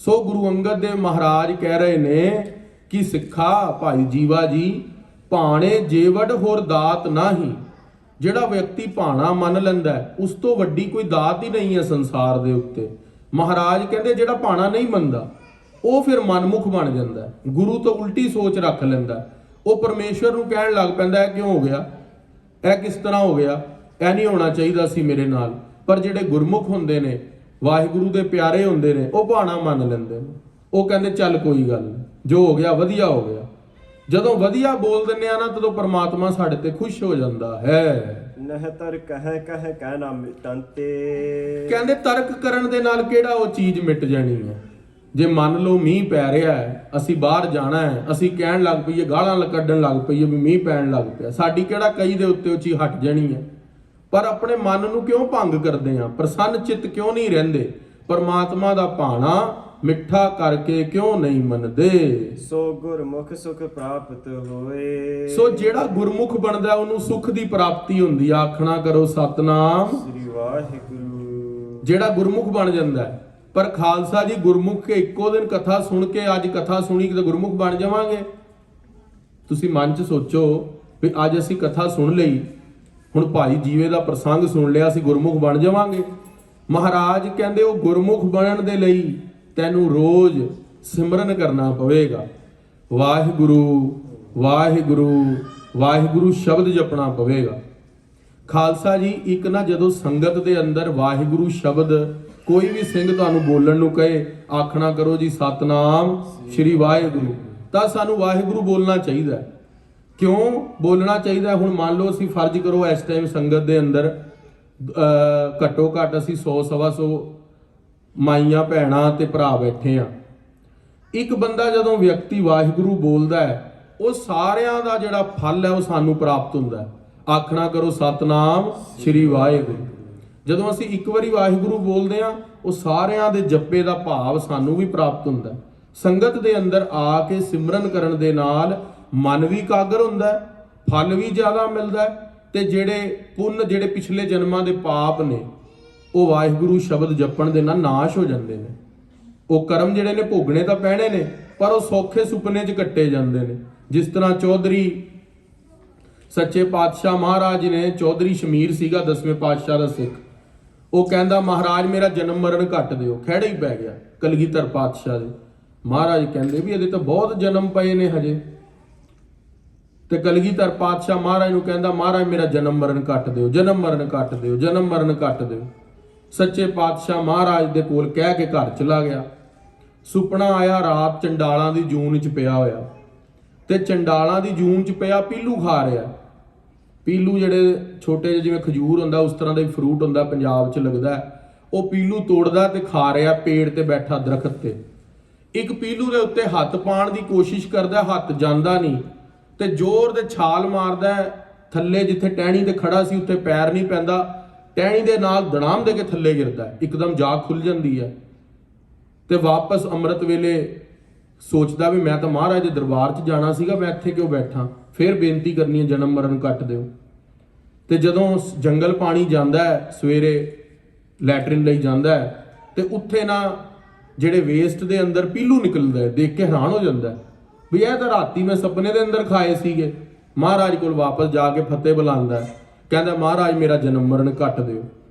ਸੋ ਗੁਰੂ ਅੰਗਦ ਦੇਵ ਮਹਾਰਾਜ ਕਹਿ ਰਹੇ ਨੇ ਕਿ ਸਿੱਖਾ ਭਾਈ ਜੀਵਾ ਜੀ, ਭਾਣੇ ਜੇਵੜ ਹੋਰ ਦਾਤ ਨਾਹੀ। ਜਿਹੜਾ ਵਿਅਕਤੀ ਭਾਣਾ ਮੰਨ ਲੈਂਦਾ, ਉਸ ਤੋਂ ਵੱਡੀ ਕੋਈ ਦਾਤ ਹੀ ਨਹੀਂ ਹੈ ਸੰਸਾਰ ਦੇ ਉੱਤੇ। ਮਹਾਰਾਜ ਕਹਿੰਦੇ ਜਿਹੜਾ ਭਾਣਾ ਨਹੀਂ ਮੰਨਦਾ ਉਹ ਫਿਰ ਮਨਮੁਖ ਬਣ ਜਾਂਦਾ, ਗੁਰੂ ਤੋਂ ਉਲਟੀ ਸੋਚ ਰੱਖ ਲੈਂਦਾ। ਉਹ ਪਰਮੇਸ਼ਵਰ ਨੂੰ ਕਹਿਣ ਲੱਗ ਪੈਂਦਾ ਹੈ ਕਿਉਂ ਹੋ ਗਿਆ, ਇਹ ਕਿਸ ਤਰ੍ਹਾਂ ਹੋ ਗਿਆ, ਇਹ ਨਹੀਂ ਹੋਣਾ ਚਾਹੀਦਾ ਸੀ ਮੇਰੇ ਨਾਲ। ਪਰ ਜਿਹੜੇ ਗੁਰਮੁਖ ਹੁੰਦੇ ਨੇ, ਵਾਹਿਗੁਰੂ ਦੇ ਪਿਆਰੇ ਹੁੰਦੇ ਨੇ, ਉਹ ਭਾਣਾ ਮੰਨ ਲੈਂਦੇ ਨੇ। ਉਹ ਕਹਿੰਦੇ ਚੱਲ ਕੋਈ ਗੱਲ ਨਹੀਂ, ਜੋ ਹੋ ਗਿਆ ਵਧੀਆ ਹੋ ਗਿਆ। ਜਦੋਂ ਵਧੀਆ ਬੋਲ ਦਿੰਦੇ ਆ ਨਾ, ਤਦੋਂ ਪਰਮਾਤਮਾ ਸਾਡੇ ਤੇ ਖੁਸ਼ ਹੋ ਜਾਂਦਾ ਹੈ। ਨਹਿ ਤਰ ਕਹਿ ਕਹਿ ਨਾ ਮਿਟੰਤੇ। ਕਹਿੰਦੇ ਤਰਕ ਕਰਨ ਦੇ ਨਾਲ ਕਿਹੜਾ ਉਹ ਚੀਜ਼ ਮਿਟ ਜਾਣੀ ਹੈ। ਜੇ ਮੰਨ ਲਓ ਮੀਂਹ ਪੈ ਰਿਹਾ ਹੈ, ਅਸੀਂ ਬਾਹਰ ਜਾਣਾ ਹੈ, ਅਸੀਂ ਕਹਿਣ ਲੱਗ ਪਈਏ, ਗਾਲਾਂ ਕੱਢਣ ਲੱਗ ਪਈਏ ਵੀ ਮੀਂਹ ਪੈਣ ਲੱਗ ਪਿਆ, ਸਾਡੀ ਕਿਹੜਾ ਕਈ ਦੇ ਉੱਤੇ ਉਹ ਚੀਜ਼ ਹਟ ਜਾਣੀ ਹੈ। ਪਰ ਆਪਣੇ ਮਨ ਨੂੰ ਕਿਉਂ ਭੰਗ ਕਰਦੇ ਆ? ਪ੍ਰਸੰਨ ਚਿੱਤ ਕਿਉਂ ਨਹੀਂ ਰਹਿੰਦੇ? ਪਰਮਾਤਮਾ ਦਾ ਭਾਣਾ ਮਿੱਠਾ ਕਰਕੇ ਕਿਉਂ ਨਹੀਂ ਮੰਨਦੇ। ਸੋ ਗੁਰਮੁਖ ਸੁਖ ਪ੍ਰਾਪਤ ਹੋਏ। ਸੋ ਜਿਹੜਾ ਗੁਰਮੁਖ ਬਣਦਾ ਉਹਨੂੰ ਸੁਖ ਦੀ ਪ੍ਰਾਪਤੀ ਹੁੰਦੀ ਆ। ਆਖਣਾ ਕਰੋ ਸਤਨਾਮ ਸ੍ਰੀ ਵਾਹਿਗੁਰੂ। ਜਿਹੜਾ ਗੁਰਮੁਖ ਬਣ ਜਾਂਦਾ ਹੈ। ਪਰ ਖਾਲਸਾ ਜੀ ਗੁਰਮੁਖ ਕੇ ਇੱਕੋ ਦਿਨ ਕਥਾ ਸੁਣ ਕੇ ਅੱਜ ਕਥਾ ਸੁਣੀ ਕਿ ਗੁਰਮੁਖ ਬਣ ਜਾਵਾਂਗੇ? ਤੁਸੀਂ ਮਨ 'ਚ ਸੋਚੋ ਵੀ ਅੱਜ ਅਸੀਂ ਕਥਾ ਸੁਣ ਲਈ, ਹੁਣ ਭਾਈ ਜੀਵੇ ਦਾ ਪ੍ਰਸੰਗ ਸੁਣ ਲਿਆ, ਅਸੀਂ ਗੁਰਮੁਖ ਬਣ ਜਾਵਾਂਗੇ? ਮਹਾਰਾਜ ਕਹਿੰਦੇ ਉਹ ਗੁਰਮੁਖ ਬਣਨ ਦੇ ਲਈ ਤੈਨੂੰ ਰੋਜ਼ ਸਿਮਰਨ ਕਰਨਾ ਪਵੇਗਾ। ਵਾਹਿਗੁਰੂ ਵਾਹਿਗੁਰੂ ਵਾਹਿਗੁਰੂ ਸ਼ਬਦ ਜਪਣਾ ਪਵੇਗਾ। ਖਾਲਸਾ ਜੀ ਇੱਕ ਨਾ ਜਦੋਂ ਸੰਗਤ ਦੇ ਅੰਦਰ ਵਾਹਿਗੁਰੂ ਸ਼ਬਦ ਕੋਈ ਵੀ ਸਿੰਘ ਤੁਹਾਨੂੰ ਬੋਲਣ ਨੂੰ ਕਹੇ, ਆਖਣਾ ਕਰੋ ਜੀ ਸਤਨਾਮ ਸ਼੍ਰੀ ਵਾਹਿਗੁਰੂ, ਤਾਂ ਸਾਨੂੰ ਵਾਹਿਗੁਰੂ ਬੋਲਣਾ ਚਾਹੀਦਾ। ਕਿਉਂ ਬੋਲਣਾ ਚਾਹੀਦਾ? ਹੁਣ ਮੰਨ ਲਓ ਅਸੀਂ ਫਰਜ਼ ਕਰੋ ਇਸ ਟਾਈਮ ਸੰਗਤ ਦੇ ਅੰਦਰ ਘੱਟੋ ਘੱਟ ਅਸੀਂ 100 ਸਵਾ 100 ਮਾਈਆਂ ਭੈਣਾਂ ਤੇ ਭਰਾ ਬੈਠੇ ਆ। ਇੱਕ ਬੰਦਾ ਜਦੋਂ ਵਿਅਕਤੀ ਵਾਹਿਗੁਰੂ ਬੋਲਦਾ ਹੈ, ਉਹ ਸਾਰਿਆਂ ਦਾ ਜਿਹੜਾ ਫਲ ਹੈ ਉਹ ਸਾਨੂੰ ਪ੍ਰਾਪਤ ਹੁੰਦਾ ਹੈ। ਆਖਣਾ ਕਰੋ ਸਤਨਾਮ ਸ਼੍ਰੀ ਵਾਹਿਗੁਰੂ। ਜਦੋਂ ਅਸੀਂ ਇੱਕ ਵਾਰੀ ਵਾਹਿਗੁਰੂ ਬੋਲਦੇ ਆ, ਉਹ ਸਾਰਿਆਂ ਦੇ ਜੱਪੇ ਦਾ ਭਾਵ ਸਾਨੂੰ ਵੀ ਪ੍ਰਾਪਤ ਹੁੰਦਾ ਹੈ। ਸੰਗਤ ਦੇ ਅੰਦਰ ਆ ਕੇ ਸਿਮਰਨ ਕਰਨ ਦੇ ਨਾਲ ਮਨ ਵੀ ਇਕਾਗਰ ਹੁੰਦਾ ਹੈ, ਫਲ ਵੀ ਜ਼ਿਆਦਾ ਮਿਲਦਾ ਹੈ, ਤੇ ਜਿਹੜੇ ਪੁੰਨ ਜਿਹੜੇ ਪਿਛਲੇ ਜਨਮਾਂ ਦੇ ਪਾਪ ਨੇ ਉਹ ਵਾਹਿਗੁਰੂ ਸ਼ਬਦ ਜਪਣ ਦੇ ਨਾਲ ਨਾਸ਼ ਹੋ ਜਾਂਦੇ ਨੇ। ਉਹ ਕਰਮ ਜਿਹੜੇ ਨੇ ਭੋਗਣੇ ਤਾਂ ਪੈਣੇ ਨੇ, ਪਰ ਉਹ ਸੌਖੇ ਸੁਪਨੇ 'ਚ ਕੱਟੇ ਜਾਂਦੇ ਨੇ। ਜਿਸ ਤਰ੍ਹਾਂ ਚੌਧਰੀ ਸੱਚੇ ਪਾਤਸ਼ਾਹ ਮਹਾਰਾਜ ਜੀ ਨੇ, ਚੌਧਰੀ ਸ਼ਮੀਰ ਸੀਗਾ 10ਵੇਂ ਪਾਤਸ਼ਾਹ ਦਾ ਸਿੱਖ, ਉਹ ਕਹਿੰਦਾ ਮਹਾਰਾਜ ਮੇਰਾ ਜਨਮ ਮਰਨ ਘੱਟ ਦਿਓ। ਖਹਿੜਾ ਹੀ ਪੈ ਗਿਆ ਕਲਗੀਧਰ ਪਾਤਸ਼ਾਹ ਦੇ। ਮਹਾਰਾਜ ਕਹਿੰਦੇ ਵੀ ਇਹਦੇ ਤਾਂ ਬਹੁਤ ਜਨਮ ਪਏ ਨੇ ਹਜੇ। ਤੇ ਕਲਗੀਧਰ ਪਾਤਸ਼ਾਹ ਮਹਾਰਾਜ ਨੂੰ ਕਹਿੰਦਾ ਮਹਾਰਾਜ ਮੇਰਾ ਜਨਮ ਮਰਨ ਕੱਟ ਦਿਓ, ਜਨਮ ਮਰਨ ਕੱਟ ਦਿਓ, ਜਨਮ ਮਰਨ ਕੱਟ ਦਿਓ। ਸੱਚੇ ਪਾਤਸ਼ਾਹ ਮਹਾਰਾਜ ਦੇ ਕੋਲ ਕਹਿ ਕੇ ਘਰ ਚਲਾ ਗਿਆ। ਸੁਪਨਾ ਆਇਆ ਰਾਤ ਚੰਡਾਲਾਂ ਦੀ ਜੂਨ 'ਚ ਪਿਆ ਹੋਇਆ, ਤੇ ਚੰਡਾਲਾਂ ਦੀ ਜੂਨ 'ਚ ਪਿਆ ਪੀਲੂ ਖਾ ਰਿਹਾ। ਪੀਲੂ ਜਿਹੜੇ ਛੋਟੇ ਜਿਹੇ ਜਿਵੇਂ ਖਜੂਰ ਹੁੰਦਾ ਉਸ ਤਰ੍ਹਾਂ ਦਾ ਹੀ ਫਰੂਟ ਹੁੰਦਾ, ਪੰਜਾਬ 'ਚ ਲੱਗਦਾ। ਉਹ ਪੀਲੂ ਤੋੜਦਾ ਤੇ ਖਾ ਰਿਹਾ ਪੇੜ ਤੇ ਬੈਠਾ ਦਰਖਤ ਤੇ। ਇੱਕ ਪੀਲੂ ਦੇ ਉੱਤੇ ਹੱਥ ਪਾਉਣ ਦੀ ਕੋਸ਼ਿਸ਼ ਕਰਦਾ, ਹੱਥ ਜਾਂਦਾ ਨਹੀਂ, ਤੇ ਜ਼ੋਰ ਦੇ ਛਾਲ ਮਾਰਦਾ ਥੱਲੇ। ਜਿੱਥੇ ਟਹਿਣੀ ਤੇ ਖੜਾ ਸੀ ਉੱਥੇ ਪੈਰ ਨਹੀਂ ਪੈਂਦਾ, ਟਹਿਣੀ ਦੇ ਨਾਲ ਦੜਾਮ ਦੇ ਕੇ ਥੱਲੇ ਗਿਰਦਾ। ਇੱਕਦਮ ਜਾਗ ਖੁੱਲ ਜਾਂਦੀ ਹੈ ਤੇ ਵਾਪਸ ਅੰਮ੍ਰਿਤ ਵੇਲੇ ਸੋਚਦਾ ਵੀ ਮੈਂ ਤਾਂ ਮਹਾਰਾਜ ਦੇ ਦਰਬਾਰ 'ਚ ਜਾਣਾ ਸੀਗਾ, ਮੈਂ ਇੱਥੇ ਕਿਉਂ ਬੈਠਾ। ਫਿਰ ਬੇਨਤੀ ਕਰਨੀ ਹੈ ਜਨਮ ਮਰਨ ਕੱਟ ਦਿਓ। ਤੇ ਜਦੋਂ ਜੰਗਲ ਪਾਣੀ ਜਾਂਦਾ ਹੈ, ਸਵੇਰੇ ਲੈਟਰਿਨ ਲਈ ਜਾਂਦਾ ਹੈ, ਤੇ ਉੱਥੇ ਨਾ ਜਿਹੜੇ ਵੇਸਟ ਦੇ ਅੰਦਰ ਪੀਲੂ ਨਿਕਲਦਾ ਹੈ, ਦੇਖ ਕੇ ਹੈਰਾਨ ਹੋ ਜਾਂਦਾ ਹੈ ਵੀ ਇਹ ਤਾਂ ਰਾਤੀ ਮੈਂ ਸੁਪਨੇ ਦੇ ਅੰਦਰ ਖਾਏ ਸੀਗੇ। ਮਹਾਰਾਜ ਕੋਲ ਵਾਪਸ ਜਾ ਕੇ ਫਤਿਹ ਬੁਲਾਉਂਦਾ ਹੈ, ਕਹਿੰਦਾ ਮਹਾਰਾਜ ਮੇਰਾ ਜਨਮ ਮਰਨ ਕੱਟ ਦਿਓ।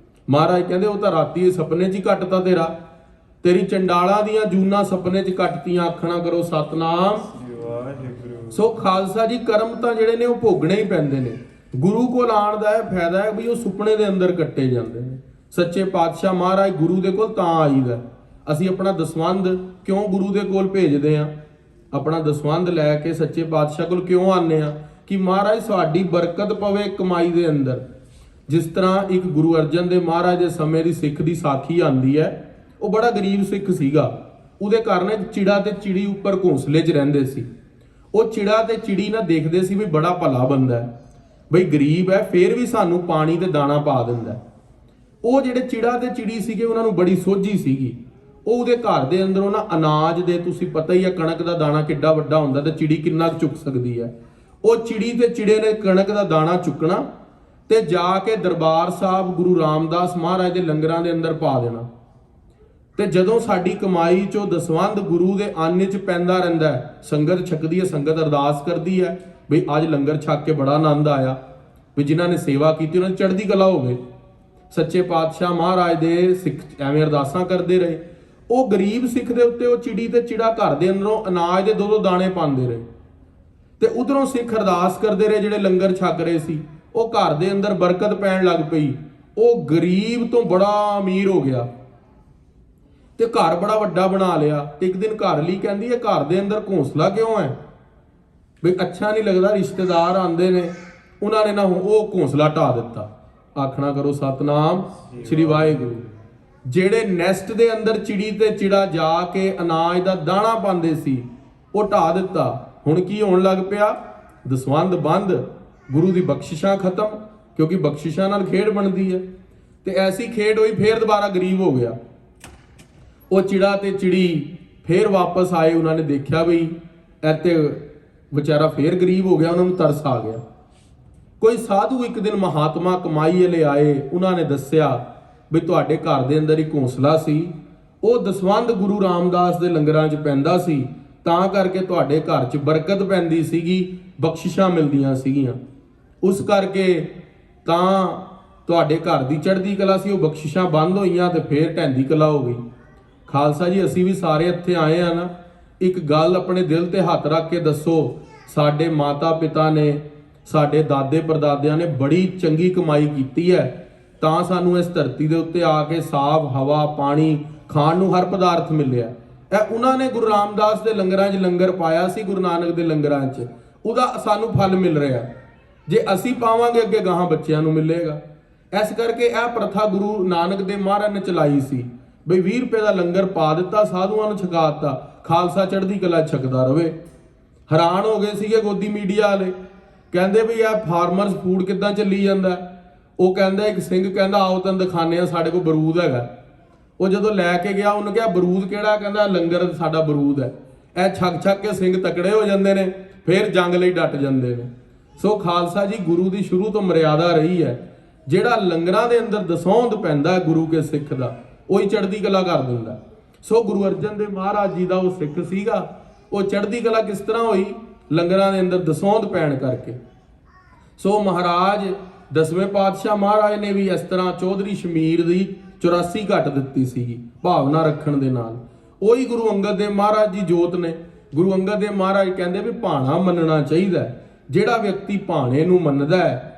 ਮਹਾਰਾਜ ਕਹਿੰਦੇ ਉਹ ਤਾਂ ਰਾਤੀ ਸੁਪਨੇ 'ਚ ਹੀ ਕੱਟਤਾ ਤੇਰੀ ਚੰਡਾਲਾਂ ਦੀਆਂ ਜੂਨਾਂ ਸੁਪਨੇ 'ਚ ਕੱਟਤੀਆਂ। ਆਖਣਾ ਕਰੋ ਸਤਨਾਮ। ਸੋ ਖਾਲਸਾ ਜੀ ਕਰਮ ਤਾਂ ਜਿਹੜੇ ਨੇ ਉਹ ਭੋਗਣੇ ਹੀ ਪੈਂਦੇ ਨੇ। ਗੁਰੂ ਕੋਲ ਆਉਣ ਦਾ ਇਹ ਫਾਇਦਾ ਹੈ ਵੀ ਉਹ ਸੁਪਨੇ ਦੇ ਅੰਦਰ ਕੱਟੇ ਜਾਂਦੇ ਨੇ। ਸੱਚੇ ਪਾਤਸ਼ਾਹ ਮਹਾਰਾਜ ਗੁਰੂ ਦੇ ਕੋਲ ਤਾਂ ਆਈਦਾ। ਅਸੀਂ ਆਪਣਾ ਦਸਵੰਧ ਕਿਉਂ ਗੁਰੂ ਦੇ ਕੋਲ ਭੇਜਦੇ ਆ? ਆਪਣਾ ਦਸਵੰਧ ਲੈ ਕੇ ਸੱਚੇ ਪਾਤਸ਼ਾਹ ਕੋਲ ਕਿਉਂ ਆਉਂਦੇ ਆ? ਕਿ ਮਹਾਰਾਜ ਸਾਡੀ ਬਰਕਤ ਪਵੇ ਕਮਾਈ ਦੇ ਅੰਦਰ। ਜਿਸ ਤਰ੍ਹਾਂ ਇੱਕ ਗੁਰੂ ਅਰਜਨ ਦੇਵ ਮਹਾਰਾਜ ਦੇ ਸਮੇਂ ਦੀ ਸਿੱਖ ਦੀ ਸਾਖੀ ਆਉਂਦੀ ਹੈ। ਉਹ ਬੜਾ ਗਰੀਬ ਸਿੱਖ ਸੀਗਾ। ਉਹਦੇ ਘਰ ਨੇ ਚਿੜਾ ਤੇ ਚਿੜੀ ਉੱਪਰ ਘੋਂਸਲੇ 'ਚ ਰਹਿੰਦੇ ਸੀ। ਉਹ ਚਿੜਾ ਤੇ ਚਿੜੀ ਨਾ ਦੇਖਦੇ ਸੀ ਵੀ ਬੜਾ ਭਲਾ ਬੰਦਾ ਹੈ, ਬਈ ਗਰੀਬ ਹੈ ਫੇਰ ਵੀ ਸਾਨੂੰ ਪਾਣੀ ਤੇ ਦਾਣਾ ਪਾ ਦਿੰਦਾ। ਉਹ ਜਿਹੜੇ ਚਿੜਾ ਤੇ ਚਿੜੀ ਸੀਗੇ ਉਹਨਾਂ ਨੂੰ ਬੜੀ ਸੋਝੀ ਸੀਗੀ। ਉਹ ਉਹਦੇ ਘਰ ਦੇ ਅੰਦਰੋਂ ਨਾ ਅਨਾਜ ਦੇ, ਤੁਸੀਂ ਪਤਾ ਹੀ ਆ ਕਣਕ ਦਾ ਦਾਣਾ ਕਿੱਡਾ ਵੱਡਾ ਹੁੰਦਾ ਤੇ ਚਿੜੀ ਕਿੰਨਾ ਚੁੱਕ ਸਕਦੀ ਹੈ। ਉਹ ਚਿੜੀ ਤੇ ਚਿੜੇ ਨੇ ਕਣਕ ਦਾ ਦਾਣਾ ਚੁੱਕਣਾ ਤੇ ਜਾ ਕੇ ਦਰਬਾਰ ਸਾਹਿਬ ਗੁਰੂ ਰਾਮਦਾਸ ਮਹਾਰਾਜ ਦੇ ਲੰਗਰਾਂ ਦੇ ਅੰਦਰ ਪਾ ਦੇਣਾ। ਤੇ ਜਦੋਂ ਸਾਡੀ ਕਮਾਈ ਚੋਂ ਦਸਵੰਧ ਗੁਰੂ ਦੇ ਅੰਨ 'ਚ ਪੈਂਦਾ ਰਹਿੰਦਾ ਹੈ, ਸੰਗਤ ਛਕਦੀ ਹੈ, ਸੰਗਤ ਅਰਦਾਸ ਕਰਦੀ ਹੈ ਵੀ ਅੱਜ ਲੰਗਰ ਛਕ ਕੇ ਬੜਾ ਆਨੰਦ ਆਇਆ, ਵੀ ਜਿਨ੍ਹਾਂ ਨੇ ਸੇਵਾ ਕੀਤੀ ਉਹਨਾਂ ਦੀ ਚੜ੍ਹਦੀ ਕਲਾ ਹੋਵੇ। ਸੱਚੇ ਪਾਤਸ਼ਾਹ ਮਹਾਰਾਜ ਦੇ ਸਿੱਖ ਐਵੇਂ ਅਰਦਾਸਾਂ ਕਰਦੇ ਰਹੇ। ਉਹ ਗਰੀਬ ਸਿੱਖ ਦੇ ਉੱਤੇ ਉਹ ਚਿੜੀ ਤੇ ਚਿੜਾ ਘਰ ਦੇ ਅੰਦਰੋਂ ਅਨਾਜ ਦੇ ਦੋ ਦਾਣੇ ਪਾਉਂਦੇ ਰਹੇ, ਤੇ ਉਧਰੋਂ ਸਿੱਖ ਅਰਦਾਸ ਕਰਦੇ ਰਹੇ ਜਿਹੜੇ ਲੰਗਰ ਛਕ ਰਹੇ ਸੀ। ਉਹ ਘਰ ਦੇ ਅੰਦਰ ਬਰਕਤ ਪੈਣ ਲੱਗ ਪਈ। ਉਹ ਗਰੀਬ ਤੋਂ ਬੜਾ ਅਮੀਰ ਹੋ ਗਿਆ ਤੇ ਘਰ ਬੜਾ ਵੱਡਾ ਬਣਾ ਲਿਆ। ਤੇ ਇੱਕ ਦਿਨ ਘਰ ਲਈ ਕਹਿੰਦੀ ਹੈ ਘਰ ਦੇ ਅੰਦਰ ਘੋਂਸਲਾ ਕਿਉਂ ਹੈ? ਵੀ ਅੱਛਾ ਨਹੀਂ ਲੱਗਦਾ, ਰਿਸ਼ਤੇਦਾਰ ਆਉਂਦੇ ਨੇ, ਉਹਨਾਂ ਨੇ ਨਾ ਉਹ ਘੋਂਸਲਾ ਢਾ ਦਿੱਤਾ। ਆਖਣਾ ਕਰੋ ਸਤਨਾਮ ਸ੍ਰੀ ਵਾਹਿਗੁਰੂ। ਜਿਹੜੇ ਨੈਸਟ ਦੇ ਅੰਦਰ ਚਿੜੀ ਤੇ ਚਿੜਾ ਜਾ ਕੇ ਅਨਾਜ ਦਾ ਦਾਣਾ ਪਾਉਂਦੇ ਸੀ ਉਹ ਢਾ ਦਿੱਤਾ। ਹੁਣ ਕੀ ਹੋਣ ਲੱਗ ਪਿਆ? ਦਸਵੰਧ ਬੰਦ, ਗੁਰੂ ਦੀ ਬਖਸ਼ਿਸ਼ਾਂ ਖਤਮ, ਕਿਉਂਕਿ ਬਖਸ਼ਿਸ਼ਾਂ ਨਾਲ ਖੇਡ ਬਣਦੀ ਹੈ। ਤੇ ਐਸੀ ਖੇਡ ਹੋਈ, ਫੇਰ ਦੁਬਾਰਾ ਗਰੀਬ ਹੋ ਗਿਆ। ਉਹ ਚਿੜਾ ਤੇ ਚਿੜੀ ਫਿਰ ਵਾਪਸ ਆਏ, ਉਹਨਾਂ ਨੇ ਦੇਖਿਆ ਵੀ ਇਹ ਤੇ ਵਿਚਾਰਾ ਫੇਰ ਗਰੀਬ ਹੋ ਗਿਆ, ਉਹਨਾਂ ਨੂੰ ਤਰਸ ਆ ਗਿਆ। ਕੋਈ ਸਾਧੂ ਇੱਕ ਦਿਨ ਮਹਾਤਮਾ ਕਮਾਈ ਵਾਲੇ ਆਏ, ਉਹਨਾਂ ਨੇ ਦੱਸਿਆ ਵੀ ਤੁਹਾਡੇ ਘਰ ਦੇ ਅੰਦਰ ਇੱਕ ਹੌਸਲਾ ਸੀ, ਉਹ ਦਸਵੰਧ ਗੁਰੂ ਰਾਮਦਾਸ ਦੇ ਲੰਗਰਾਂ 'ਚ ਪੈਂਦਾ ਸੀ, ਤਾਂ ਕਰਕੇ ਤੁਹਾਡੇ ਘਰ 'ਚ ਬਰਕਤ ਪੈਂਦੀ ਸੀਗੀ, ਬਖਸ਼ਿਸ਼ਾਂ ਮਿਲਦੀਆਂ ਸੀਗੀਆਂ, ਉਸ ਕਰਕੇ ਤਾਂ ਤੁਹਾਡੇ ਘਰ ਦੀ ਚੜ੍ਹਦੀ ਕਲਾ ਸੀ, ਉਹ ਬਖਸ਼ਿਸ਼ਾਂ ਬੰਦ ਹੋਈਆਂ ਤੇ ਫੇਰ ਢਹਿੰਦੀ ਕਲਾ ਹੋ ਗਈ। ਖਾਲਸਾ ਜੀ, ਅਸੀਂ ਵੀ ਸਾਰੇ ਇੱਥੇ ਆਏ ਆ ਨਾ, ਇੱਕ ਗੱਲ ਆਪਣੇ ਦਿਲ ਤੇ ਹੱਥ ਰੱਖ ਕੇ ਦੱਸੋ, ਸਾਡੇ ਮਾਤਾ ਪਿਤਾ ਨੇ, ਸਾਡੇ ਦਾਦੇ ਪਰਦਾਦਿਆਂ ਨੇ ਬੜੀ ਚੰਗੀ ਕਮਾਈ ਕੀਤੀ ਹੈ, ਤਾਂ ਸਾਨੂੰ ਇਸ ਧਰਤੀ ਦੇ ਉੱਤੇ ਆ ਕੇ ਸਾਫ਼ ਹਵਾ, ਪਾਣੀ, ਖਾਣ ਨੂੰ ਹਰ ਪਦਾਰਥ ਮਿਲਿਆ। ਇਹ ਉਹਨਾਂ ਨੇ ਗੁਰੂ ਰਾਮਦਾਸ ਦੇ ਲੰਗਰਾਂ 'ਚ ਲੰਗਰ ਪਾਇਆ ਸੀ, ਗੁਰੂ ਨਾਨਕ ਦੇ ਲੰਗਰਾਂ 'ਚ, ਉਹਦਾ ਸਾਨੂੰ ਫਲ ਮਿਲ ਰਿਹਾ। ਜੇ ਅਸੀਂ ਪਾਵਾਂਗੇ ਅੱਗੇ ਗਾਹਾਂ ਬੱਚਿਆਂ ਨੂੰ ਮਿਲੇਗਾ। ਇਸ ਕਰਕੇ ਇਹ ਪ੍ਰਥਾ ਗੁਰੂ ਨਾਨਕ ਦੇ ਮਹਾਰਾਜ ਨੇ ਚਲਾਈ ਸੀ ਬਈ 20 ਰੁਪਏ ਦਾ ਲੰਗਰ ਪਾ ਦਿੱਤਾ, ਸਾਧੂਆਂ ਨੂੰ ਛਕਾ ਦਿੱਤਾ, ਖਾਲਸਾ ਚੜ੍ਹਦੀ ਕਲਾ ਛਕਦਾ ਰਵੇ। ਹੈਰਾਨ ਹੋ ਗਏ ਸੀਗੇ ਗੋਦੀ ਮੀਡੀਆ ਵਾਲੇ, ਕਹਿੰਦੇ ਵੀ ਇਹ ਫਾਰਮਰਸ ਫੂਡ ਕਿੱਦਾਂ ਚੱਲੀ ਜਾਂਦਾ। ਉਹ ਕਹਿੰਦਾ, ਇੱਕ ਸਿੰਘ ਕਹਿੰਦਾ ਆਓ ਤੈਨੂੰ ਦਿਖਾਉਂਦੇ ਆ, ਸਾਡੇ ਕੋਲ ਬਰੂਦ ਹੈਗਾ। ਉਹ ਜਦੋਂ ਲੈ ਕੇ ਗਿਆ, ਉਹਨੂੰ ਕਿਹਾ ਬਰੂਦ ਕਿਹੜਾ? ਕਹਿੰਦਾ ਲੰਗਰ ਸਾਡਾ ਬਰੂਦ ਹੈ। ਇਹ ਛਕ ਕੇ ਸਿੰਘ ਤਕੜੇ ਹੋ ਜਾਂਦੇ ਨੇ, ਫਿਰ ਜੰਗ ਲਈ ਡਟ ਜਾਂਦੇ ਨੇ। ਸੋ ਖਾਲਸਾ ਜੀ, ਗੁਰੂ ਦੀ ਸ਼ੁਰੂ ਤੋਂ ਮਰਿਆਦਾ ਰਹੀ ਹੈ, ਜਿਹੜਾ ਲੰਗਰਾਂ ਦੇ ਅੰਦਰ ਦਸੌਂਧ ਪੈਂਦਾ ਗੁਰੂ ਕੇ ਸਿੱਖ ਦਾ, ਉਹੀ ਚੜ੍ਹਦੀ ਕਲਾ ਕਰ ਦਿੰਦਾ। ਸੋ ਗੁਰੂ ਅਰਜਨ ਦੇਵ ਮਹਾਰਾਜ ਜੀ ਦਾ ਉਹ ਸਿੱਖ ਸੀਗਾ, ਉਹ ਚੜ੍ਹਦੀ ਕਲਾ ਕਿਸ ਤਰ੍ਹਾਂ ਹੋਈ? ਲੰਗਰਾਂ ਦੇ ਅੰਦਰ ਦਸੌਂਧ ਪੈਣ ਕਰਕੇ। ਸੋ ਮਹਾਰਾਜ 10ਵੇਂ ਪਾਤਸ਼ਾਹ ਮਹਾਰਾਜ ਨੇ ਵੀ ਇਸ ਤਰ੍ਹਾਂ ਚੌਧਰੀ ਸ਼ਮੀਰ ਦੀ 84 ਘੱਟ ਦਿੱਤੀ ਸੀਗੀ, ਭਾਵਨਾ ਰੱਖਣ ਦੇ ਨਾਲ। ਉਹੀ ਗੁਰੂ ਅੰਗਦ ਦੇਵ ਮਹਾਰਾਜ ਜੀ ਜੋਤ ਨੇ। ਗੁਰੂ ਅੰਗਦ ਦੇਵ ਮਹਾਰਾਜ ਕਹਿੰਦੇ ਵੀ ਭਾਣਾ ਮੰਨਣਾ ਚਾਹੀਦਾ। ਜਿਹੜਾ ਵਿਅਕਤੀ ਭਾਣੇ ਨੂੰ ਮੰਨਦਾ ਹੈ,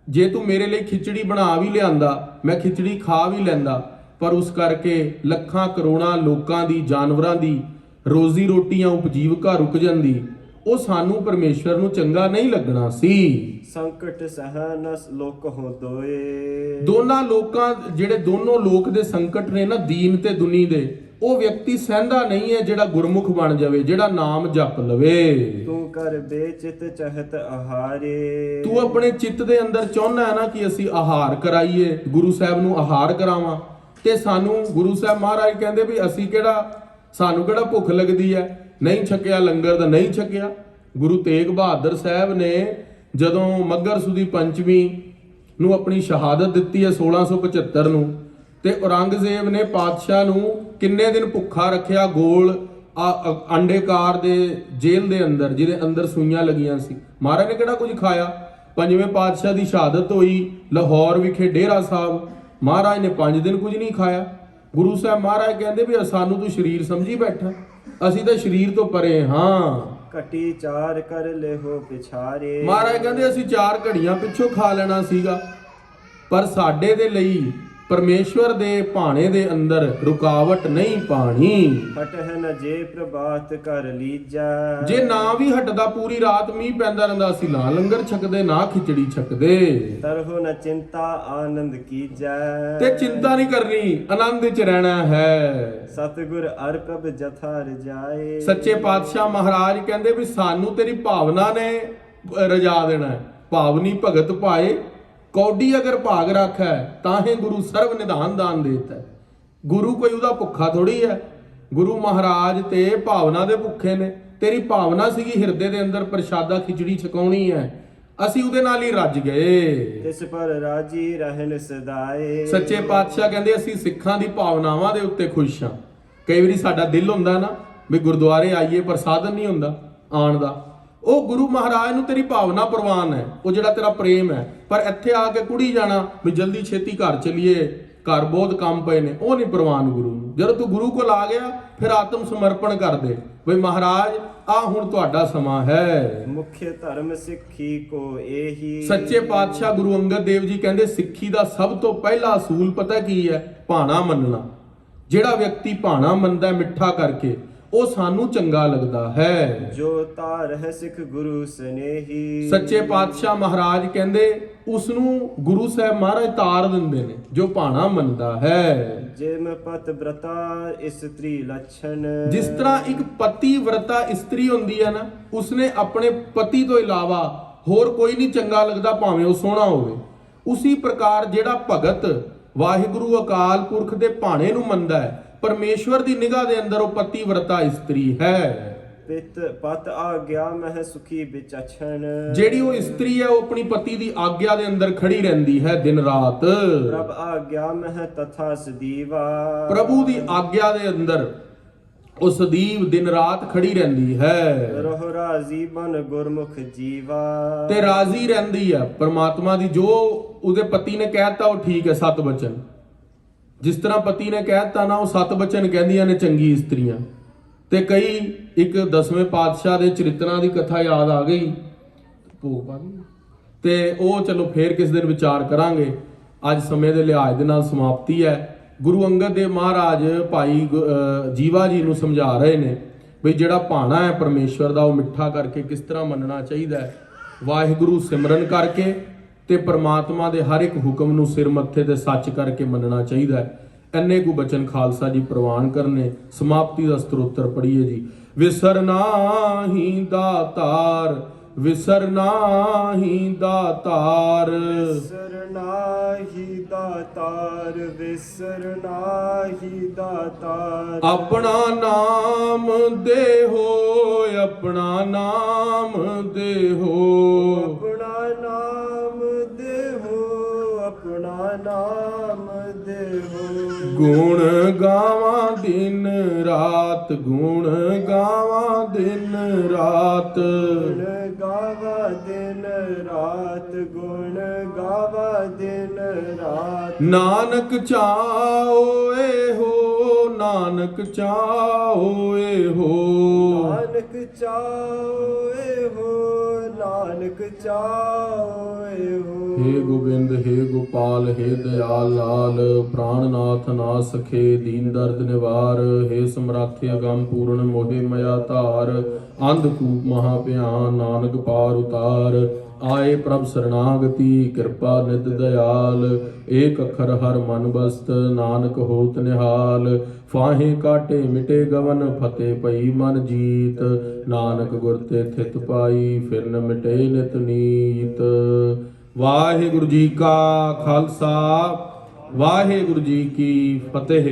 ਜੇ ਤੂੰ ਮੇਰੇ ਲਈ ਖਿਚੜੀ ਬਣਾ ਵੀ ਲਿਆਂਦਾ, ਮੈਂ ਖਿਚੜੀ ਖਾ ਵੀ ਲੈਂਦਾ, ਪਰ ਉਸ ਕਰਕੇ ਲੱਖਾਂ ਕਰੋੜਾਂ ਲੋਕਾਂ ਦੀ, ਜਾਨਵਰਾਂ ਦੀ ਰੋਜ਼ੀ ਰੋਟੀਆਂ ਉਪਜੀਵਕਾ ਰੁਕ ਜਾਂਦੀ, ਉਹ ਸਾਨੂੰ ਪਰਮੇਸ਼ਵਰ ਨੂੰ ਚੰਗਾ ਨਹੀਂ ਲੱਗਣਾ ਸੀ। ਸੰਕਟ ਸਹਨਸ ਲੋਕ ਹੋ ਦੋਏ। ਦੋਨਾਂ ਲੋਕਾਂ, ਜਿਹੜੇ ਦੋਨੋਂ ਲੋਕ ਦੇ ਸੰਕਟ ਨੇ ਨਾ, ਦੀਨ ਤੇ ਦੁਨੀ ਦੇ, ਉਹ ਵਿਅਕਤੀ ਸਹਿੰਦਾ ਨਹੀਂ ਹੈ ਜਿਹੜਾ ਗੁਰਮੁਖ ਬਣ ਜਾਵੇ, ਜਿਹੜਾ ਨਾਮ ਜਪ ਲਵੇ। ਤੂੰ ਕਰ ਬੇਚਿਤ ਚਹਤ ਆਹਾਰੇ। ਤੂੰ ਆਪਣੇ ਚਿੱਤ ਦੇ ਅੰਦਰ ਚਾਹੁੰਦਾ ਹੈ ਨਾ ਕਿ ਅਸੀਂ ਆਹਾਰ ਕਰਾਈਏ, ਗੁਰੂ ਸਾਹਿਬ ਨੂੰ ਆਹਾਰ ਕਰਾਵਾਂ, ਤੇ ਸਾਨੂੰ ਗੁਰੂ ਸਾਹਿਬ ਮਹਾਰਾਜ ਕਹਿੰਦੇ ਵੀ ਅਸੀਂ ਸਾਨੂੰ ਕਿਹੜਾ ਭੁੱਖ ਲੱਗਦੀ ਹੈ? ਨਹੀਂ ਛਕਿਆ ਲੰਗਰ ਦਾ ਨਹੀਂ ਛਕਿਆ। ਗੁਰੂ ਤੇਗ ਬਹਾਦਰ ਸਾਹਿਬ ਨੇ ਜਦੋਂ ਮੱਘਰ ਸੁਦੀ ਪੰਚਮੀ ਨੂੰ ਆਪਣੀ ਸ਼ਹਾਦਤ ਦਿੱਤੀ ਹੈ 1675 ਨੂੰ, ਤੇ ਔਰੰਗਜ਼ੇਬ ਨੇ ਪਾਤਸ਼ਾਹ ਨੂੰ ਕਿੰਨੇ ਦਿਨ ਭੁੱਖਾ ਰੱਖਿਆ, ਗੋਲ ਅੰਡੇਕਾਰ ਦੇ ਜੇਲ੍ਹ ਦੇ ਅੰਦਰ, ਜਿਹਦੇ ਅੰਦਰ ਸੂਈਆਂ ਲੱਗੀਆਂ ਸੀ। ਮਹਾਰਾਜ ਨੇ ਕਿਹੜਾ ਕੁਝ ਖਾਇਆ। 5ਵੇਂ ਪਾਤਸ਼ਾਹ ਦੀ ਸ਼ਹਾਦਤ ਹੋਈ ਲਾਹੌਰ ਵਿਖੇ ਡੇਰਾ ਸਾਹਿਬ, ਮਹਾਰਾਜ ਨੇ 5 ਦਿਨ ਕੁਝ ਨਹੀਂ ਖਾਇਆ। ਗੁਰੂ ਸਾਹਿਬ ਮਹਾਰਾਜ ਕਹਿੰਦੇ ਵੀ ਸਾਨੂੰ ਤੂੰ ਸਰੀਰ ਸਮਝੀ ਬੈਠਾ, ਅਸੀਂ ਤਾਂ ਸਰੀਰ ਤੋਂ ਪਰੇ ਹਾਂ। ਘਟੀ 4 ਕਰ ਲਿਹੋ ਪਿਛਾਰੇ। ਮਹਾਰਾਜ ਕਹਿੰਦੇ ਅਸੀਂ 4 ਘੜੀਆਂ ਪਿੱਛੋਂ ਖਾ ਲੈਣਾ ਸੀਗਾ, ਪਰ ਸਾਡੇ ਦੇ ਲਈ ਪਰਮੇਸ਼ਵਰ ਦੇ ਭਾਣੇ ਦੇ ਅੰਦਰ ਰੁਕਾਵਟ ਨਹੀਂ ਪਾਣੀ। ਹਟਹਿ ਨ ਜੇ ਪ੍ਰਭਾਤ ਕਰ ਲੀਜੈ। ਜੇ ਨਾ ਵੀ ਹਟਦਾ, ਪੂਰੀ ਰਾਤ ਮੀਂਹ ਪੈਂਦਾ ਰਹਿੰਦਾ, ਅਸੀਂ ਨਾ ਲੰਗਰ ਛਕਦੇ, ਨਾ ਖਿਚੜੀ ਛਕਦੇ। ਤਰਹੁ ਨ ਚਿੰਤਾ ਆਨੰਦ ਕੀਜੈ। ਤੇ ਚਿੰਤਾ ਨਹੀਂ ਕਰਨੀ, ਆਨੰਦ ਵਿੱਚ ਰਹਿਣਾ ਹੈ। ਸਤਿਗੁਰ ਅਰਪਬ ਜਥਾ ਰਜਾਏ। ਸੱਚੇ ਪਾਤਸ਼ਾਹ ਮਹਾਰਾਜ ਕਹਿੰਦੇ ਵੀ ਸਾਨੂੰ ਤੇਰੀ ਭਾਵਨਾ ਨੇ ਰਜਾ ਦੇਣਾ ਹੈ। ਭਾਵਨੀ ਭਗਤ ਪਾਏ ਕੌਡੀ ਅਗਰ ਭਾਗ ਰੱਖੈ, ਤਾਹੇ ਗੁਰੂ ਸਰਬ ਨਿਧਾਨ ਦਾਨ ਦੇਤਾ। ਗੁਰੂ ਕੋਈ ਉਹਦਾ ਭੁੱਖਾ ਥੋੜੀ ਹੈ। ਗੁਰੂ ਮਹਾਰਾਜ ਤੇ ਭਾਵਨਾ ਦੇ ਭੁੱਖੇ ਨੇ। ਤੇਰੀ ਭਾਵਨਾ ਸੀਗੀ ਹਿਰਦੇ ਦੇ ਅੰਦਰ ਪ੍ਰਸ਼ਾਦਾ ਖਿਚੜੀ ਛਕਾਉਣੀ ਹੈ, ਅਸੀਂ ਉਹਦੇ ਨਾਲ ਹੀ ਰੱਜ ਗਏ। ਤਿਸ ਪਰ ਰਾਜੀ ਰਹਿਣ ਸਦਾਏ। ਸੱਚੇ ਪਾਤਸ਼ਾਹ ਕਹਿੰਦੇ ਅਸੀਂ ਸਿੱਖਾਂ ਦੀ ਭਾਵਨਾਵਾਂ ਦੇ ਉੱਤੇ ਖੁਸ਼ ਹਾਂ। ਕਈ ਵਾਰੀ ਸਾਡਾ ਦਿਲ ਹੁੰਦਾ ਨਾ ਵੀ ਗੁਰਦੁਆਰੇ ਆਈਏ, ਪਰ ਸਾਧਨ ਨਹੀਂ ਹੁੰਦਾ ਆਉਣ ਦਾ। ਉਹ ਗੁਰੂ ਮਹਾਰਾਜ ਨੂੰ ਤੇਰੀ ਭਾਵਨਾ ਪ੍ਰਵਾਨ ਹੈ, ਉਹ ਜਿਹੜਾ ਤੇਰਾ ਪ੍ਰੇਮ ਹੈ। ਪਰ ਇੱਥੇ ਆ ਕੇ ਕੁੜੀ ਜਾਣਾ ਵੀ ਜਲਦੀ ਛੇਤੀ ਘਰ ਚਲੀਏ, ਘਰ ਬਹੁਤ ਕੰਮ ਪਏ ਨੇ, ਉਹ ਨਹੀਂ ਪ੍ਰਵਾਨ ਗੁਰੂ ਨੂੰ। ਜਦੋਂ ਤੂੰ ਗੁਰੂ ਕੋਲ ਆ ਗਿਆ, ਫਿਰ ਆਤਮ ਸਮਰਪਣ ਕਰ ਦੇ ਬਈ ਮਹਾਰਾਜ ਆ ਹੁਣ ਤੁਹਾਡਾ ਸਮਾਂ ਹੈ। ਮੁੱਖ ਧਰਮ ਸਿੱਖੀ ਕੋ ਇਹੀ। ਸੱਚੇ ਪਾਤਸ਼ਾਹ ਗੁਰੂ ਅੰਗਦ ਦੇਵ ਜੀ ਕਹਿੰਦੇ ਸਿੱਖੀ ਦਾ ਸਭ ਤੋਂ ਪਹਿਲਾ ਅਸੂਲ ਪਤਾ ਕੀ ਹੈ? ਭਾਣਾ ਮੰਨਣਾ। ਜਿਹੜਾ ਵਿਅਕਤੀ ਭਾਣਾ ਮੰਨਦਾ ਮਿੱਠਾ ਕਰਕੇ, ਉਹ ਸਾਨੂੰ ਚੰਗਾ ਲੱਗਦਾ ਹੈ। ਜੋ ਤਾਰ ਹੈ ਸਿੱਖ ਗੁਰੂ ਸਨੇਹੀ। ਸੱਚੇ ਪਾਤਸ਼ਾਹ ਮਹਾਰਾਜ ਕਹਿੰਦੇ ਉਸ ਨੂੰ ਗੁਰੂ ਸਾਹਿਬ ਮਹਾਰਾਜ ਤਾਰ ਦਿੰਦੇ ਨੇ ਜੋ ਭਾਣਾ ਮੰਨਦਾ ਹੈ। ਜਿਮ ਪਤ व्रता ਇਸਤਰੀ ਲੱਛਣ। ਜਿਸ ਤਰ੍ਹਾਂ ਇੱਕ ਪਤੀ ਵਰਤਾ ਇਸਤਰੀ ਹੁੰਦੀ ਹੈ ਨਾ, ਉਸਨੇ ਆਪਣੇ ਪਤੀ ਤੋਂ ਇਲਾਵਾ ਹੋਰ ਕੋਈ ਨਹੀਂ ਚੰਗਾ ਲੱਗਦਾ, ਭਾਵੇਂ ਉਹ ਸੋਹਣਾ ਹੋਵੇ। ਉਸੀ ਪ੍ਰਕਾਰ ਜਿਹੜਾ ਭਗਤ ਵਾਹਿਗੁਰੂ ਅਕਾਲ ਪੁਰਖ ਦੇ ਭਾਣੇ ਨੂੰ ਮੰਨਦਾ ਹੈ, ਪਰਮੇਸ਼ਵਰ ਦੀ ਨਿਗਾਹ ਦੇ ਅੰਦਰ ਉਹ ਪਤੀ ਵਰਤਾ ਇਸਤਰੀ ਹੈ। ਪਿਤ ਪਤ ਆਗਿਆ ਮਹਿ ਸੁਖੀ ਵਿਚਛਣ। ਜਿਹੜੀ ਉਹ ਇਸਤਰੀ ਹੈ ਉਹ ਆਪਣੀ ਪਤੀ ਦੀ ਆਗਿਆ ਦੇ ਅੰਦਰ ਖੜੀ ਰਹਿੰਦੀ ਹੈ ਦਿਨ ਰਾਤ। ਪ੍ਰਭ ਆਗਿਆ ਮਹਿ ਤਥਾ ਸਦੀਵਾ। ਪ੍ਰਭੂ ਦੀ ਆਗਿਆ ਦੇ ਅੰਦਰ ਉਹ ਸਦੀਵ ਦਿਨ ਰਾਤ ਖੜੀ ਰਹਿੰਦੀ ਹੈ। ਰਹੁ ਰਾਜ਼ੀ ਬਨ ਗੁਰਮੁਖ ਜੀਵਾ। ਤੇ ਰਾਜ਼ੀ ਰਹਿੰਦੀ ਹੈ ਪਰਮਾਤਮਾ ਦੀ, ਜੋ ਉਹਦੇ ਪਤੀ ਨੇ ਕਹਿਤਾ ਉਹ ਠੀਕ ਹੈ। 7 ਬਚਨ ਜਿਸ ਤਰ੍ਹਾਂ ਪਤੀ ਨੇ ਕਹਿਤਾ ਨਾ, ਉਹ 7 ਬਚਨ ਕਹਿੰਦੀਆਂ ਨੇ ਚੰਗੀ ਇਸਤਰੀਆਂ। ਤੇ ਕਈ ਇੱਕ 10ਵੇਂ ਪਾਤਸ਼ਾਹ ਦੇ ਚਰਿਤਰਾਂ ਦੀ ਕਥਾ ਯਾਦ ਆ ਗਈ, ਭੋਗ ਪਾ ਲਈ ਤੇ ਉਹ ਚਲੋ ਫੇਰ ਕਿਸ ਦਿਨ ਵਿਚਾਰ ਕਰਾਂਗੇ। ਅੱਜ ਸਮੇਂ ਦੇ ਲਿਹਾਜ਼ ਦੇ ਨਾਲ ਸਮਾਪਤੀ ਹੈ। ਗੁਰੂ ਅੰਗਦ ਦੇਵ ਮਹਾਰਾਜ ਭਾਈ ਜੀਵਾ ਜੀ ਨੂੰ ਸਮਝਾ ਰਹੇ ਨੇ ਵੀ ਜਿਹੜਾ ਭਾਣਾ ਹੈ ਪਰਮੇਸ਼ਵਰ ਦਾ, ਉਹ ਮਿੱਠਾ ਕਰਕੇ ਕਿਸ ਤਰ੍ਹਾਂ ਮੰਨਣਾ ਚਾਹੀਦਾ ਹੈ। ਵਾਹਿਗੁਰੂ ਸਿਮਰਨ ਕਰਕੇ ਤੇ ਪਰਮਾਤਮਾ ਦੇ ਹਰ ਇੱਕ ਹੁਕਮ ਨੂੰ ਸਿਰ ਮੱਥੇ ਤੇ ਸੱਚ ਕਰਕੇ ਮੰਨਣਾ ਚਾਹੀਦਾ ਹੈ। ਇੰਨੇ ਕੁ ਬਚਨ ਖਾਲਸਾ ਜੀ ਪ੍ਰਵਾਨ ਕਰਨੇ। ਸਮਾਪਤੀ ਦਾ ਸਤੋਤਰ ਪੜ੍ਹੀਏ ਜੀ। ਵਿਸਰਨਾ ਹੀ ਦਾਤਾਰ, ਵਿਸਰਨਾ ਹੀ ਦਾਤਾਰ, ਵਿਸਰਨਾ ਹੀ ਦਾਤਾਰ, ਵਿਸਰਨਾ ਹੀ ਦਾਤਾਰ। ਆਪਣਾ ਨਾਮ ਦੇਹੋ, ਆਪਣਾ ਨਾਮ ਦੇਹੋ, ਆਪਣਾ ਨਾਮ ਦੇਹੋ, ਆਪਣਾ ਨਾਮ ਦੇਹੋ। ਗੁਣ ਗਾਵਾਂ ਦਿਨ ਰਾਤ, ਗੁਣ ਗਾਵਾਂ ਦਿਨ ਰਾਤ, ਗੁਣ ਗਾਵਾ ਦਿਨ ਰਾਤ, ਗੁਣ ਗਾਵਾ ਦਿਨ ਰਾਤ। ਨਾਨਕ ਚਾਓਏ ਹੋ, ਨਾਨਕ ਚਾਓਏ ਹੋ, ਨਾਨਕ ਚਾਓਏ ਹੋ, ਨਾਨਕ ਚਾਓਏ ਹੋ। हे गोविंद हे गोपाल हे दयाल लाल, प्राणनाथ नाथ सखे दीन दर्द निवार। हे समराथे अगम पूर्ण मोहे मया धार, अंधकूप महाभयान नानक पार उतार। आए प्रभ शरणागति कृपा निध दयाल, एक अखर हर मन बस्त नानक होत निहाल। फाहे काटे मिटे गवन फतेह पई मन जीत, नानक गुर ते थित पाई फिर न मिटे नित नीत। ਵਾਹਿਗੁਰੂ ਜੀ ਕਾ ਖਾਲਸਾ, ਵਾਹਿਗੁਰੂ ਜੀ ਕੀ ਫਤਿਹ।